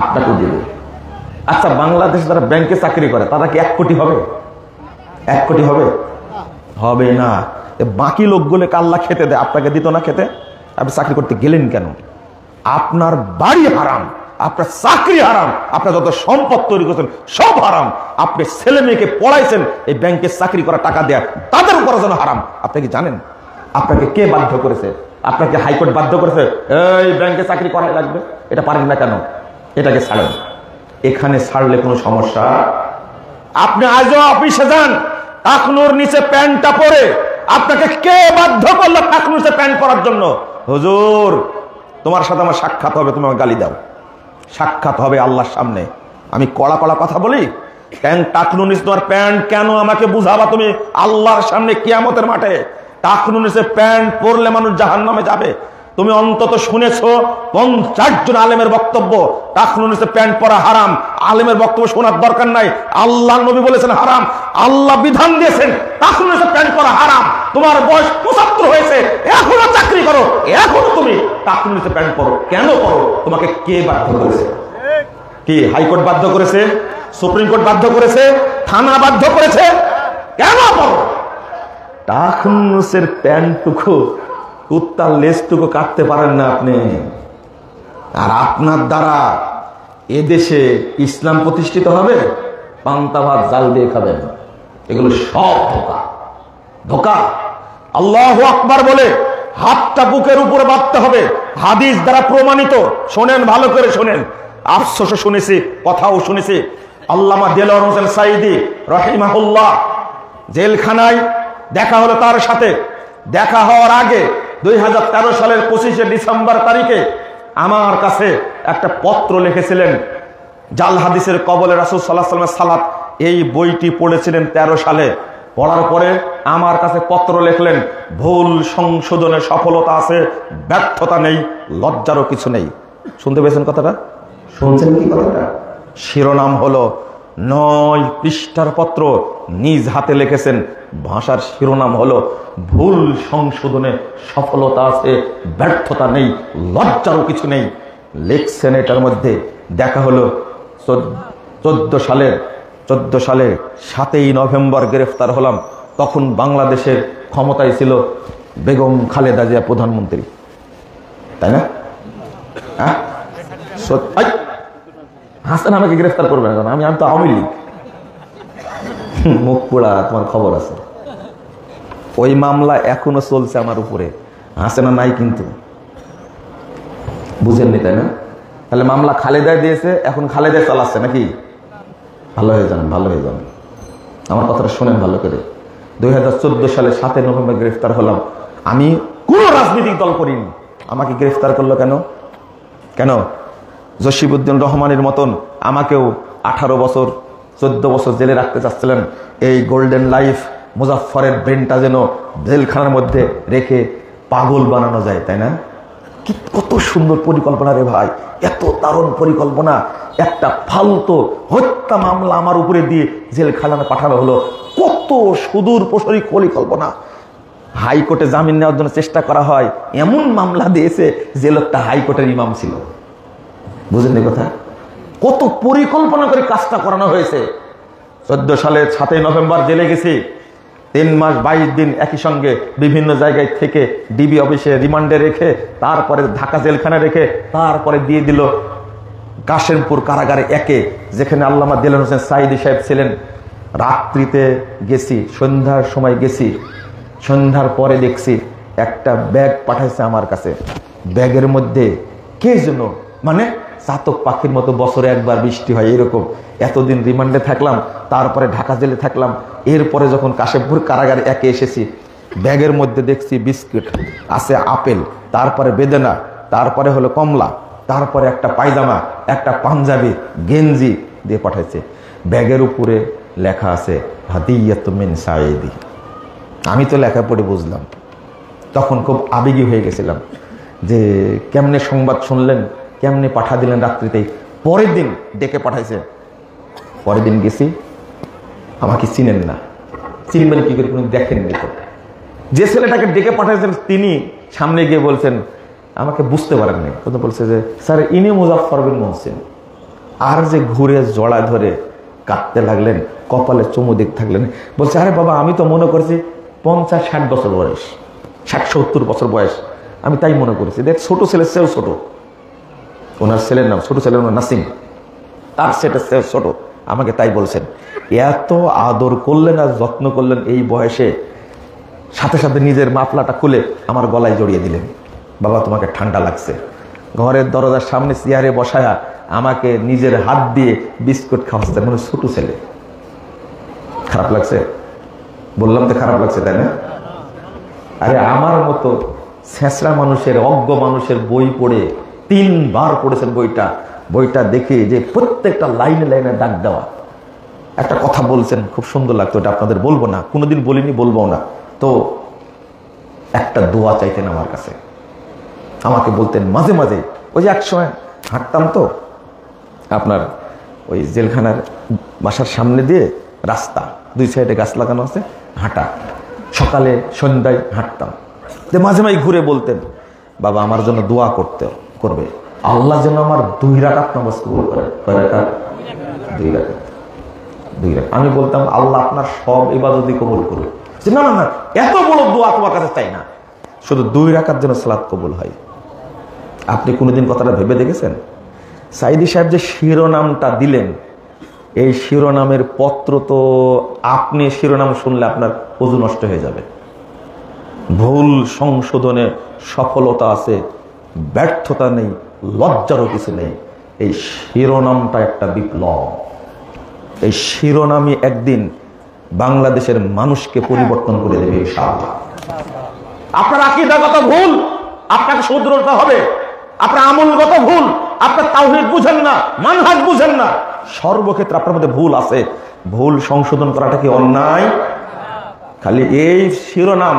Speaker 1: আপনাকে দেবে। আচ্ছা, বাংলাদেশ যারা ব্যাংকে চাকরি করে তারা কি 1 কোটি হবে? 1 কোটি হবে? হবে না। বাকি লোকগুলোকে আল্লাহ খেতে দেয়, আপনাকে দিত না খেতে? আপনি চাকরি করতে গেলেন কেন? আপনার বাড়ি হারাম, আপনার চাকরি হারাম, আপনার যত সম্পদ তৈরি করছেন সব হারাম। আপনি ছেলে মেয়েকে পড়াইছেন এই ব্যাংকে চাকরি করা টাকা দেয়া, তাদের উপর যেন হারাম। আপনি কি জানেন? আপনাকে কে বাধ্য করেছে? আপনাকে হাইকোর্ট বাধ্য করেছে এই ব্যাংকে চাকরি করাই লাগবে? এটা পারেন না কেন? এটাকে ছাড়েন। এখানে ছাড়লে কোনো সমস্যা? আপনি আজও অফিসে যান, টাকনুর নিচে প্যান্টটা পরে, আপনাকে কে বাধ্য করলো টাকনুর নিচে প্যান্ট পরার জন্য? হুজুর, তোমার সাথে আমার সাক্ষাৎ হবে, তুমি আমাকে গালি দাও। সাক্ষাৎ হবে আল্লাহর সামনে। আমি কড়া কড়া কথা বলি? টাকনুর নিচে তোমার প্যান্ট কেন আমাকে বুঝাবা তুমি আল্লাহর সামনে কিয়ামতের মাঠে? টাকনুর নিচে প্যান্ট পরলে মানুষ জাহান্নামে যাবে। তুমি অন্তত শুনেছো 50 জন আলেমের বক্তব্য টাকনুর নিচে প্যান্ট পরা হারাম। আলেমের বক্তব্য শোনার দরকার নাই, আল্লাহ নবী বলেছেন হারাম, আল্লাহ বিধান দিয়েছেন টাকনুর নিচে প্যান্ট পরা হারাম। তোমার বয়স 75 হয়েছে, এখনো চাকরি করো, এখনো তুমি টাকনুর নিচে প্যান্ট পরো। কেন পরো? তোমাকে কে বাধ্য করেছে? কি হাইকোর্ট বাধ্য করেছে? সুপ্রিম কোর্ট বাধ্য করেছে? থানা বাধ্য করেছে? কেন পরো? টাকনুসের প্যান্টটুকু, কুত্তার লেজটুকু কাটতে পারেন না আপনি। আর আপনার দ্বারা এদেশে ইসলাম প্রতিষ্ঠিত হবে? পান্তা ভাত জাল দিয়ে খাবেন। এগুলো সব ধোঁকা, ধোঁকা। আল্লাহু আকবার বলে হাতটা বুকের উপরে বাঁধতে হবে, হাদিস দ্বারা প্রমাণিত। শোনেন, ভালো করে শোনেন। আফসোস শুনেছি, কথাও শুনেছি। আল্লামা দেলোয়ার হোসেন সাঈদী রাহিমাহুল্লাহ জেলখানায় দেখা হলো তার সাথে। দেখা হওয়ার আগে 2013 সালের 25শে ডিসেম্বর তারিখে আমার কাছে একটা পত্র লিখেছিলেন। জাল হাদিসের কবলে রাসূল সাল্লাল্লাহু আলাইহি ওয়াসাল্লামের সালাত, এই বইটি পড়েছিলেন 13 সালে। পড়ার পরে আমার কাছে পত্র লিখলেন, ভুল সংশোধনে সফলতা আছে, ব্যর্থতা নেই, লজ্জারও কিছু নেই। শুনতে পেয়েছেন কথাটা? শুনছেন কি কথাটা? শিরোনাম হলো 9 পৃষ্ঠার পত্র, নিজ হাতে লিখেছেন। ভাষার শিরোনাম হলো ভুল সংশোধনে সফলতা আছে, ব্যর্থতা নেই, লজ্জারও কিছু নেই। লিখছেন এটার মধ্যে। দেখা হলো 14 সালের 2014 সালে 7ই নভেম্বর গ্রেফতার হলাম। তখন বাংলাদেশের ক্ষমতায় ছিল বেগম খালেদা জিয়া প্রধানমন্ত্রী, তাই না? হাসান আমাকে গ্রেফতার করবে না, কারণ আমি তো আওয়ামী লীগ। মুখ পোড়া, তোমার খবর আছে। ওই মামলা এখনো চলছে আমার উপরে, হাসিনা নাই কিন্তু, বুঝেননি তাই না? তাহলে মামলা খালেদায় দিয়েছে, এখন খালেদায় চালাচ্ছে নাকি? ভালো হয়ে যান, ভালো হয়ে যান, আমার কথাটা শোনেন ভালো করে। 2014 সালে 7 নভেম্বর গ্রেফতার হলাম। আমি কোন রাজনৈতিক দল করিনি, আমাকে গ্রেফতার করলো কেন? কেন? জসিমউদ্দিন রহমানের মতন আমাকেও 18 বছর 14 বছর জেলে রাখতে চাচ্ছিলেন। এই গোল্ডেন লাইফ মুজাফফরের ব্রেনটা যেন জেলখানার মধ্যে রেখে পাগল বানানো যায়, তাই না? কি কত সুন্দর পরিকল্পনা রে ভাই, এত দারুণ পরিকল্পনা। একটা ফালতু হত্যা মামলা আমার উপরে দিয়ে জেলখানায় পাঠানো হলো। কত সুদূর প্রসারী পরিকল্পনা। হাইকোর্টে জামিন নেওয়ার জন্য চেষ্টা করা হয়, এমন মামলা দিয়েছে যে লোকটা হাইকোর্টের ইমাম ছিল। বুঝলেন কথা? কত পরিকল্পনা করে কাজটা করানো হয়েছে। 14 সালে 7 নভেম্বর জেলে গেছি, 3 মাস 22 দিন একই সঙ্গে বিভিন্ন জায়গায় থেকে ডিবি অফিসে রিমান্ডে রেখে, তারপরে ঢাকা জেলখানে রেখে, তারপরে দিয়ে দিল কাশেমপুর কারাগারে 1-এ, যেখানে আল্লামা দেলোয়ার হোসেন সাঈদী সাহেব ছিলেন। রাত্রিতে গেছি, সন্ধ্যার সময় গেছি, সন্ধ্যার পরে দেখছি একটা ব্যাগ পাঠাইছে আমার কাছে। ব্যাগের মধ্যে কে যেন, মানে চাতক পাখির মতো বছরে একবার বৃষ্টি হয় এরকম। এতদিন রিমান্ডে থাকলাম, তারপরে ঢাকা জেলে থাকলাম, এরপরে যখন কাশেমপুর কারাগারে 1-এ এসেছি, ব্যাগের মধ্যে দেখছি বিস্কুট আছে, আপেল, তারপরে বেদেনা, তারপরে হলো কমলা, তারপরে একটা পায়জামা, একটা পাঞ্জাবি, গেঞ্জি দিয়ে পাঠাইছে। ব্যাগের উপরে লেখা আছে হাদিয়াতুম মিন সাঈদী। আমি তো লেখা পড়ে বুঝলাম, তখন খুব আবেগী হয়ে গেছিলাম যে কেমনে সংবাদ শুনলেন, কেমনে পাঠা দিলেন রাত্রিতেই। পরের দিন ডেকে পাঠাইছে। পরের দিন গেছি, আমাকে চিনেন না, চিনবেন কি করে, কোনো দেখেননি তো। যে ছেলেটাকে ডেকে পাঠাইছেন তিনি সামনে গিয়ে বলছেন, আমাকে বুঝতে পারেননি, কিন্তু বলছে যে স্যার ইনি মুজাফফর বিন মহসিন। আর যে ঘুরে জড়া ধরে কাঁদতে লাগলেন, কপালে চুমু দিতে থাকলেন। বলছে আরে বাবা, আমি তো মনে করছি 50-60 বছর বয়স, 60-70 বছর বয়স, আমি তাই মনে করেছি। দেখ ছোট ছেলের চেয়েও ছোট, ওনার ছেলের নাম, ছোট ছেলের নাম নাসিম, তার সেটা ছোট, আমাকে তাই বলছেন। এত আদর করলেন আর যত্ন করলেন এই বয়সে, সাথে সাথে নিজের মাফলাটা খুলে আমার গলায় জড়িয়ে দিলেন। বাবা তোমাকে ঠান্ডা লাগছে। ঘরের দরজার সামনে চেয়ারে বসায়া আমাকে নিজের হাত দিয়ে বিস্কুট খাওয়াচ্ছেন, মানে ছোট ছেলে। খারাপ লাগছে? বললাম তো খারাপ লাগছে, তাই না? আরে আমার মতো ছেঁচড়া মানুষের, অজ্ঞ মানুষের বই পড়ে 3 বার পড়েছেন বইটা দেখে যে প্রত্যেকটা লাইনে লাইনে দাগ দেওয়া। একটা কথা বলছেন খুব সুন্দর লাগতো, এটা আপনাদের বলবো না, কোনোদিন বলিনি, বলবো না। তো একটা দোয়া চাইতেন আমার কাছে, আমাকে বলতেন মাঝে মাঝে। ওই যে একসময় হাঁটতাম তো, আপনার ওই জেলখানার বাসার সামনে দিয়ে রাস্তা, 2 সাইডে গাছ লাগানো আছে, হাঁটা, সকালে সন্ধ্যায় হাঁটতাম। যে মাঝে মাঝে ঘুরে বলতেন, বাবা আমার জন্য দোয়া করবে, আল্লাহ যেন আমার 2 রাকাত নামাজ কবুল করে। 2 রাকাত? 2 রাকাত। আমি বলতাম আল্লাহ আপনার সব ইবাদতই কবুল করবে। না না না, এত বড় দোয়া তোমার কাছে চাই না, শুধু 2 রাকাত যেন সালাত কবুল হয়। আপনি কোনোদিন কথাটা ভেবে দেখেছেন? সাঈদী সাহেব যে শিরোনামটা দিলেন, এই শিরোনামের পত্র তো আপনি শিরোনাম শুনলে আপনার ওযু নষ্ট হয়ে যাবে। ভুল সংশোধনে সফলতা আছে, ব্যর্থতা নেই, লজ্জারও কিছু নেই। এই শিরোনামটা একটা বিপ্লব। এই শিরোনামই একদিন বাংলাদেশের মানুষকে পরিবর্তন করে দেবে ইনশাআল্লাহ। আপনার আকীদাগত ভুল, আপনাকে শুধরাতে হবে। আপনার আমলগত ভুল, আপনার তাওহীদ বুঝেন না, মানহাজ বুঝেন না, সর্বক্ষেত্রে আপনার মধ্যে ভুল আছে। ভুল সংশোধন করাটা কি অন্যায়? খালি এই শিরোনাম,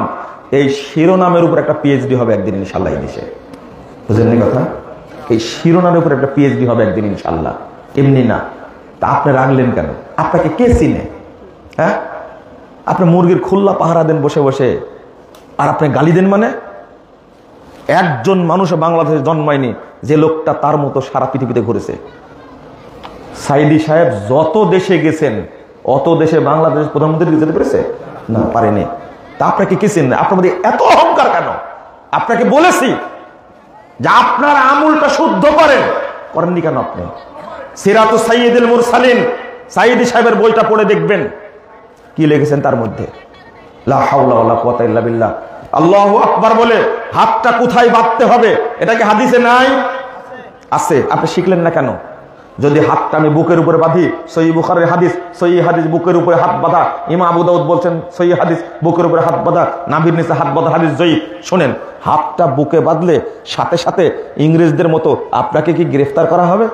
Speaker 1: এই শিরোনামের উপর একটা পিএইচডি হবে একদিন ইনশাআল্লাহ এই দেশে। বুঝলেন কথা? এই শিরোনামের উপর একটা পিএইচডি হবে একদিন ইনশাআল্লাহ, এমনি না। তা আপনি রাখলেন কেন? আপনাকে কে চিনে? হ্যাঁ, আপনি মুরগির খুল্লা পাহারা দেন বসে বসে, আর আপনি গালি দেন মানে? একজন মানুষ বাংলাদেশে জন্মায়নি যে লোকটা তার মতো সারা পৃথিবীতে ঘুরেছে। সাঈদী সাহেব যত দেশে গেছেন অত দেশে বাংলাদেশ প্রধানমন্ত্রী যেতে পেরেছে না, পারেনি। তা আপনাকে কি চিনেন? আপনার মধ্যে এত অহংকার কেন? আপনাকে বলেছি যে আপনার আমুলটা শুদ্ধ করেননি কেন? আপনি সিরাতুস সাইয়্যিদুল মুরসালিন সাইয়্যিদি সাহেবের বইটা পড়ে দেখবেন কি লিখেছেন তার মধ্যে। লা হাওলা ওয়ালা কুওয়াতা ইল্লা বিল্লাহ। আল্লাহু আকবার বলে হাতটা কোথায় বাঁধতে হবে এটা কি হাদিসে নাই? আছে। আপনি শিখলেন না কেন? যদি হাতটা আমি বুকের উপরে বাঁধি, সহিহ বুখারীর হাদিস, সহিহ হাদিস বুকের উপরে হাত বাঁধা। ইমাম আবু দাউদ বলছেন সহিহ হাদিস বুকের উপরে হাত বাঁধা, নাভির নিচে হাত বাঁধা হাদিস জয়ীফ। শুনেন, হাতটা বুকে বাঁধলে সাথে সাথে ইংরেজদের মতো আপনাকে কি গ্রেফতার করা হবে?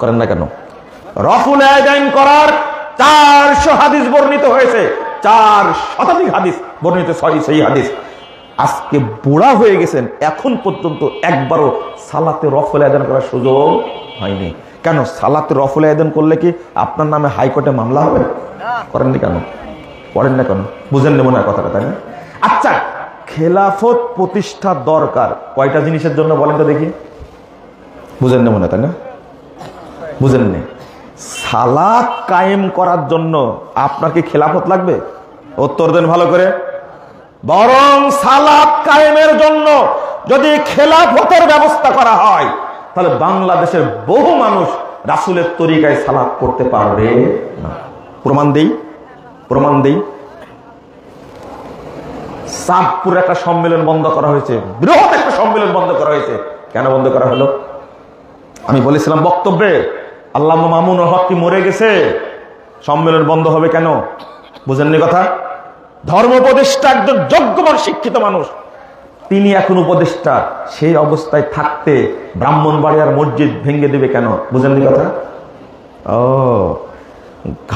Speaker 1: করেন না কেন? রফুল ইয়াদাইন করার 400 হাদিস বর্ণিত হয়েছে, 4 শতাধিক হাদিস বর্ণিত, সহিহ হাদিস। আজকে বুড়া হয়ে গেছেন, এখন পর্যন্ত একবারও সালাতে রফুল ইয়াদাইন করার সুযোগ হয়নি। কেন? সালাতে রফুল ইয়াদাইন করলে কি আপনার নামে হাইকোর্টে মামলা হবে? করেননি কেন? পড়েন না কেন? বুঝেন না মনে হয় কথাটা, তাই না? আচ্ছা, খেলাফত প্রতিষ্ঠা দরকার কয়টা জিনিসের জন্য বলেন তো দেখি? বুঝেন না মনে হয়, তাই না? বুঝেন না? সালাত কায়েম করার জন্য আপনার কি খেলাফত লাগবে? উত্তর দেন ভালো করে। বরং সালাত কায়েমের জন্য যদি খেলাফতের ব্যবস্থা করা হয় তাহলে বাংলাদেশের বহু মানুষ রাসূলের তরিকায় সালাত করতে পারবে না। প্রমাণ দেই। সাবপুর একটা সম্মেলন বন্ধ করা হয়েছে, বৃহৎ একটা সম্মেলন বন্ধ করা হয়েছে। কেন বন্ধ করা হলো? আমি বলেছিলাম বক্তব্যে, আল্লামা মামুনুল হক কি মরে গেছে? সম্মেলন বন্ধ হবে কেন? বুঝেননি কথা? ধর্ম উপদেষ্টা একজন যোগ্যমান শিক্ষিত মানুষ, তিনি এখন উপদেষ্টা, সেই অবস্থায় থাকতে ব্রাহ্মণবাড়িয়ার মসজিদ ভেঙে দেবে কেন? বুঝেননি কথা? ও,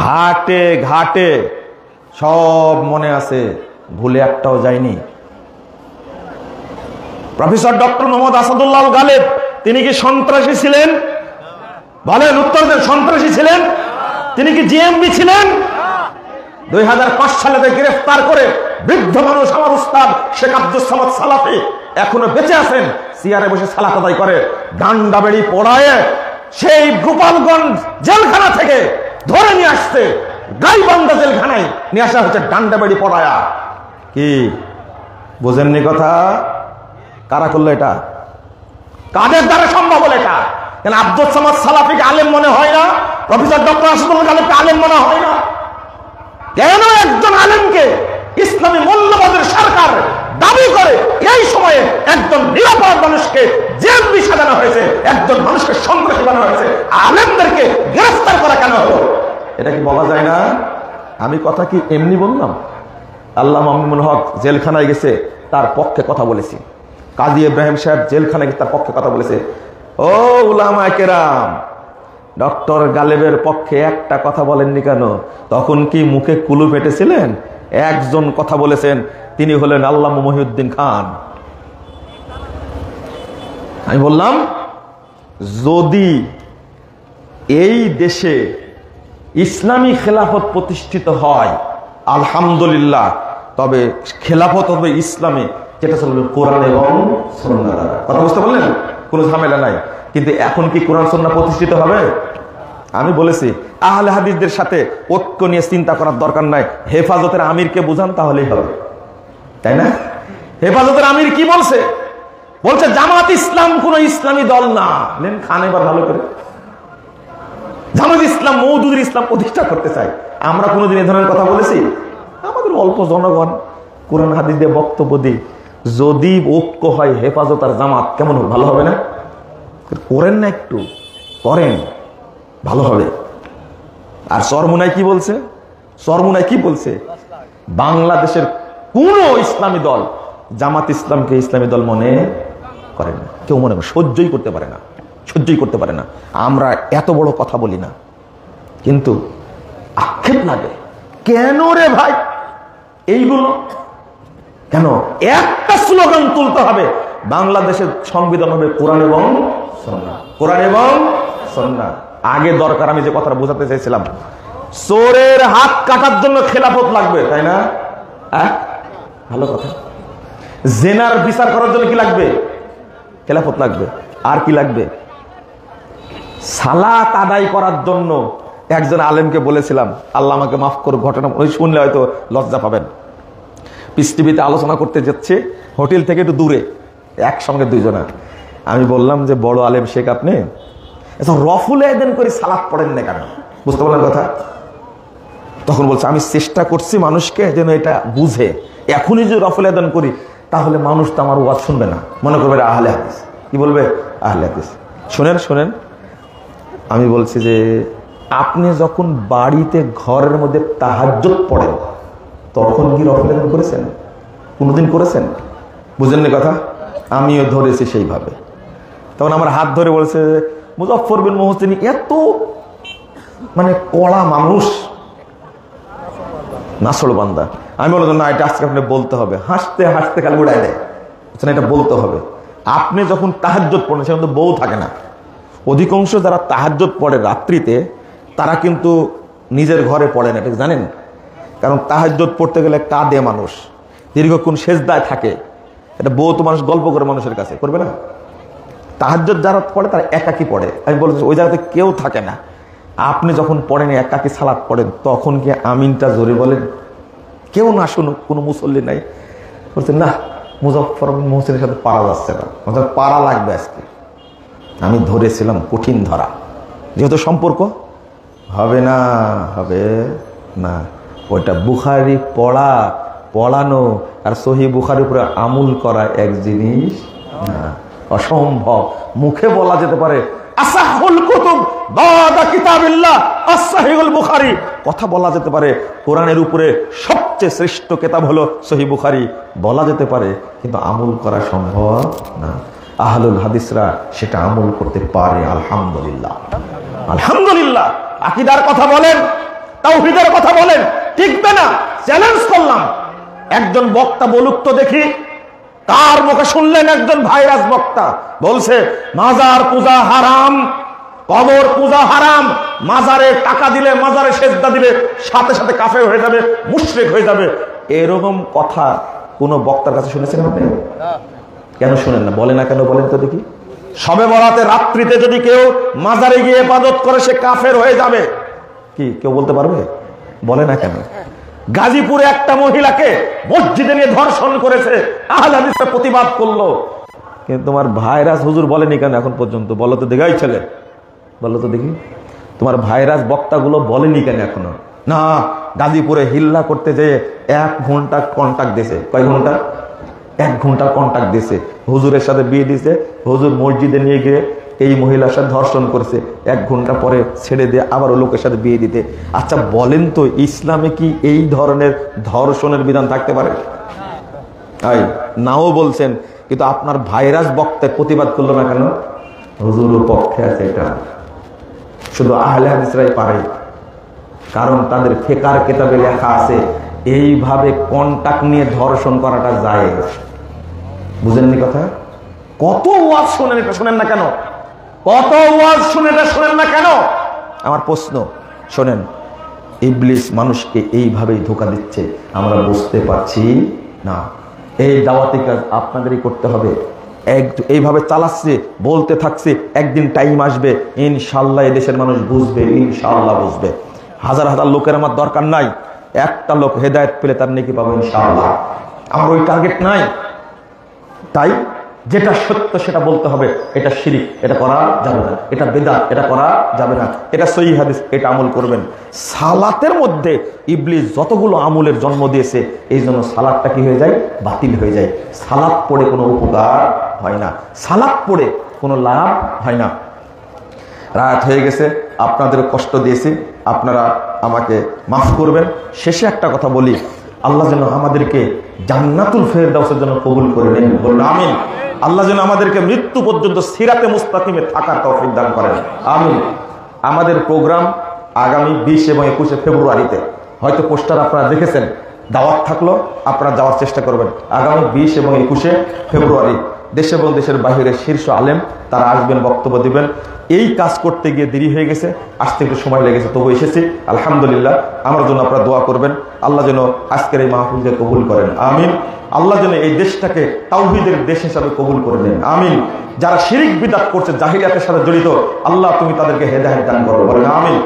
Speaker 1: ঘাটে ঘাটে সব মনে আছে, ভুলে একটাও যায়নি। প্রফেসর ডক্টর মোহাম্মদ আসাদুল্লাহ গালেব তিনি কি সন্ত্রাসী ছিলেন? বলেন, উত্তর দেন। সন্ত্রাসী ছিলেন? তিনি কি জিএমবি ছিলেন? 2005 সালে গ্রেফতার করে বৃদ্ধ মানুষ আমার উস্তাদ শেখ আব্দুস সামাদ সালাফি এখনো বেঁচে আছেন, চেয়ারে বসে সালাত আদায় করে। ডান্ডাবেড়ি পড়ায় সেই গোপালগঞ্জ জেলখানা থেকে ধরে নিয়ে আসছে, গাইবান্ধা জেলখানায় নিয়ে আসা হচ্ছে ডান্ডাবেড়ি পড়ায়া। কি বোঝেননি কথা? কারা করলো এটা? কাদের দ্বারা সম্ভব হলো এটা? কেন আব্দুস সামাদ সালাফিকে আলেম মনে হয় না? প্রফেসর ডক্টর আসাদুল্লাহ গালেবকে আলেম মনে হয় না? কেন একজন আলেমকে ইসলামী মূল্যবোধের সরকার দাবি করে এই সময়ে একজন নিরাপরাধ মানুষকে জেলবি সাজানো হয়েছে, একজন মানুষকে সন্ত্রাসী বানানো হয়েছে, আলেমদেরকে গ্রেফতার করা কেন হলো? এটা কি বলা যায় না? আমি কথা কি এমনি বললাম? আল্লামা মামুনুল হক জেলখানায় গেছে, তার পক্ষে কথা বলেছি। কাজী ইব্রাহিম সাহেব জেলখানায় গেছে, তার পক্ষে কথা বলেছে। ও উলামায়ে কেরাম, ডক্টর গালেবের পক্ষে একটা কথা বলেননি কেন? তখন কি মুখে কুলু পেটেছিলেন? একজন কথা বলেছেন, তিনি হলেন আল্লামা মহিউদ্দিন খান। আমি বললাম, যদি এই দেশে ইসলামী খেলাফত প্রতিষ্ঠিত হয় আলহামদুলিল্লাহ, তবে খেলাফত হবে ইসলামী, যেটা চলবে কোরআন এবং সুন্নাহ দ্বারা। কথা বুঝতে পারলেন? কোনো ঝামেলা নাই। কিন্তু এখন কি কোরআন সুন্নাহ প্রতিষ্ঠিত হবে? আমি বলেছি আহলে হাদিসদের সাথে ঐক্য নিয়ে চিন্তা করার দরকার নাই। হেফাজতের আমিরকে বুঝান, তাহলেই হবে, তাই না? হেফাজতের আমির কি বলছে? বলছে জামাত ইসলাম কোন ইসলামী দল না। খান এবার ভালো করে, জামাত ইসলাম মওদুদুল ইসলাম প্রতিষ্ঠা করতে চায়। আমরা কোনোদিন এ ধরনের কথা বলেছি? আমাদের অল্প জনগণ কোরআন হাদিস দিয়ে বক্তব্য দিই। যদি ঐক্য হয় হেফাজত আর জামাত, কেমন হবে? ভালো হবে না? করেন না, একটু করেন, ভালো হবে। আর চরমুনায় কি বলছে? চরমুনায় কি বলছে? বাংলাদেশের কোন ইসলামী দল জামাত ইসলামকে ইসলামী দল মনে করে না। কেউ মনে করে সহ্যই করতে পারে না, সহ্যই করতে পারে না। আমরা এত বড় কথা বলি না, কিন্তু আক্ষেপ লাগে। কেন রে ভাই এইগুলো? কেন? একটা স্লোগান তুলতে হবে, বাংলাদেশের সংবিধান হবে কোরআন এবং সুন্নাহ, কোরআন এবং সুন্নাহ। আগে দরকার, আমি যে কথাটা বোঝাতে চাইছিলাম, চোরের হাত কাটার জন্য খেলাফত লাগবে, তাই না? ভালো কথা। জেনার বিচার করার জন্য কি লাগবে? খেলাফত লাগবে। আর কি লাগবে? সালাত আদায় করার জন্য একজন আলেমকে বলেছিলাম, আল্লাহ আমাকে মাফ করুক, ঘটনা ওই শুনলে হয়তো লজ্জা পাবেন। পিস টিভিতে আলোচনা করতে যাচ্ছে, হোটেল থেকে একটু দূরে, একসঙ্গে দুইজনা। আমি বললাম যে বড় আলেম শেখ আপনি রফুল আয়দান করে সালাত পড়েন না কেন? বুঝতে পারলেন কথা? তখন বলছে আমি চেষ্টা করছি মানুষকে যেন এটা বুঝে, এখনই যদি রফুল আয়দান করি তাহলে মানুষ তো আমার ওয়াজ শুনবে না, মনে করবে আহলে হাদিস। কি বলবে? আহলে হাদিস। শোনেন শোনেন, আমি বলছি যে আপনি যখন বাড়িতে ঘরের মধ্যে তাহাজ্জুদ পড়েন তখন কি রফুল আযান করেছেন? কোনোদিন করেছেন? বুঝেননি কথা? আমিও ধরেছি সেইভাবে। তখন আমার হাত ধরে বলছে মুজাফফর বিন মুহসিন এত মানে কড়া মানুষ, নাসল বান্দা। আমি বললাম না, এটা আজকে আপনি বলতে হবে। হাসতে হাসতে খালি উড়াই দেয়, এটা বলতে হবে। আপনি যখন তাহাজ্জুদ পড়েন সেখানে তো বউ থাকে না। অধিকাংশ যারা তাহাজ্জুদ পড়ে রাত্রিতে তারা কিন্তু নিজের ঘরে পড়ে না, এটা জানেন? কারণ তাহাজ্জুদ পড়তে গেলে কাঁদে মানুষ, দীর্ঘক্ষণ সেজদায় থাকে। এটা বউ তো মানুষ গল্প করে মানুষের কাছে করবে না। তাহাজ্জুদ যারা পড়ে তারা একাকি পড়ে। আমি বলছি ওই জায়গাতে কেউ থাকে না। আপনি যখন পড়েন একাকি সালাত পড়েন তখন কি আমিনটা জোরে বলেন? কেউ না শুনুক, কোনো মুসল্লি নাই। বলছেন না মুজাফফর বিন মুহসিনের সাথে পারা যাচ্ছে না, পারা লাগবে আজকে। আমি ধরেছিলাম কঠিন ধরা, যেহেতু সম্পর্ক হবে না, হবে না। ওইটা বুখারি পড়া, পড়ানো আর সহি বুখারির উপরে আমল করা এক জিনিস না, অসম্ভব। মুখে বলা যেতে পারে আসাহুল কুতুব বাদা কিতাবিল্লাহ আস-সহিহুল বুখারী, কথা বলা যেতে পারে কোরআনের উপরে সবচেয়ে শ্রেষ্ঠ কিতাব হলো সহিহ বুখারী, বলা যেতে পারে, কিন্তু আমল করা সম্ভব না। আহলুল হাদিসরা সেটা আমল করতে পারে, আলহামদুলিল্লাহ, আলহামদুলিল্লাহ। আকীদার কথা বলেন, তাওহীদের কথা বলেন, টিকবে না। চ্যালেঞ্জ করলাম, একজন বক্তা বলুক তো দেখি, কার মুখে শুনলেন একজন ভাইরাস বক্তা বলছে মাজার পূজা হারাম, কবর পূজা হারাম, মাজারে টাকা দিলে, মাজারে সেজদা দিলে সাথে সাথে কাফের হয়ে যাবে, মুশরিক হয়ে যাবে। এরকম কথা কোন বক্তার কাছে শুনেছেন আপনি? কেন শুনেন না? বলে না কেন? বলেন তো দেখি। শবে বরাতে রাত্রিতে যদি কেউ মাজারে গিয়ে ইবাদত করে সে কাফের হয়ে যাবে, কি কেউ বলতে পারবে? বলে না কেন? গাজীপুরে একটা মহিলাকে মসজিদে নিয়ে ধর্ষণ করেছে, আহলে হাদিসরা প্রতিবাদ করলো, কিন্তু তোমার ভাইরাস হুজুর বলেনি কেন এখন পর্যন্ত? বলো তো দেখাই ছেলে, বলো তো দেখি, তোমার ভাইরাস বক্তাগুলো বলেনি কেন এখনো? না, গাজীপুরে হিল্লা করতে যেয়ে 1 ঘন্টা কন্টাক্ট দিয়েছে। কয় ঘন্টা? 1 ঘন্টা কন্টাক্ট দিয়েছে। হুজুরের সাথে বিয়ে দিয়েছে, হুজুর মসজিদে নিয়ে গিয়ে এই মহিলার সাথে ধর্ষণ করেছে, 1 ঘন্টা পরে ছেড়ে দিয়ে আবার ও লোকের সাথে বিয়ে দিতে। আচ্ছা বলেন তো, ইসলামে কি এই ধরনের ধর্ষণের বিধান থাকতে পারে? নাও বলছেন, কিন্তু আপনার ভাইরাস বক্তায় প্রতিবাদ করলো না কেন? হুজুরের পক্ষে আছে এটা, শুধু আহলে হাদিসরাই পারে, কারণ তাদের ফিকহের কিতাবে লেখা আছে এইভাবে কন্টাক্ট নিয়ে ধর্ষণ করাটা জায়েজ। বুঝেননি কথা? কত ওয়াজ শুনেন, এটা শুনেন না কেন? কত ওয়াজ শুনেন, এটা শুনেন না কেন? আমার প্রশ্ন, শোনেন, ইবলিস মানুষকে এইভাবেই ধোঁকা দিচ্ছে, আমরা বুঝতে পারছি না। এই দাওয়াতি কাজ আপনাদেরই করতে হবে। এইভাবে চালাচ্ছে, বলতে থাকছে, একদিন টাইম আসবে ইনশাআল্লাহ এদেশের মানুষ বুঝবে, ইনশাআল্লাহ বুঝবে। হাজার হাজার লোকের আমার দরকার নাই, একটা লোক হেদায়েত পেলে তার নেকি পাবো ইনশাআল্লাহ। আমার ওই টার্গেট নাই। তাই যেটা সত্য সেটা বলতে হবে। এটা শিরিক, এটা করা যাবে না। এটা বিদআত, এটা করা যাবে না। এটা সহিহ হাদিস, এটা আমল করবেন। সালাতের মধ্যে ইবলিস যতগুলো আমলের জন্ম দিয়েছে, এই জন্য সালাতটা কি হয়ে যায়? বাতিল হয়ে যায়। সালাত পড়ে কোনো উপকার হয় না, সালাত পড়ে কোনো লাভ হয় না। রাত হয়ে গেছে, আপনাদের কষ্ট দিয়েছি, আপনারা আমাকে মাফ করবেন। শেষে একটা কথা বলি, আল্লাহ যেন আমাদেরকে জান্নাতুল ফেরদাউসের জন্য কবুল করে নেন, বলুন আমিন। আল্লাহ যেন আমাদেরকে মৃত্যু পর্যন্ত সিরাতে মুস্তাকিমে থাকার তৌফিক দান করেন, আমিন। আমাদের প্রোগ্রাম আগামী 20 এবং 21 ফেব্রুয়ারিতে, হয়তো পোস্টার আপনারা দেখেছেন, দাওয়াত থাকলো, আপনারা যাওয়ার চেষ্টা করবেন। আগামী 20 এবং 21 ফেব্রুয়ারি দেশে এবং দেশের বাইরে শীর্ষ আলেম তারা আসবেন, বক্তব্য দিবেন। এই কাজ করতে গিয়ে দেরি হয়ে গেছে, আসতে একটু সময় লেগেছে, তবু এসেছি, আলহামদুলিল্লাহ। আমার জন্য আপনারা দোয়া করবেন, আল্লাহ যেন আজকের এই মাহফিলকে কবুল করেন, আমিন। আল্লাহ যেন এই দেশটাকে তাওহীদের দেশ হিসাবে কবুল করে নেন, আমিন। যারা শিরিক বিদআত করছে, জাহিলিয়াতের সাথে জড়িত, আল্লাহ তুমি তাদেরকে হেদায়েত দান করো, বলেন আমিন।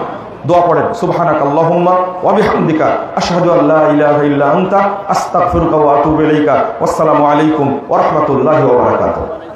Speaker 1: দোয়া পড়েন, সুবহানাকাল্লাহুম্মা ওয়া বিহামদিকা আশহাদু আল্লা ইলাহা ইল্লা আনতা আস্তাগফিরুকা ওয়া আতুবু ইলাইকা। ওয়াসসালামু আলাইকুম ওয়া রাহমাতুল্লাহি ওয়া বারাকাতুহু।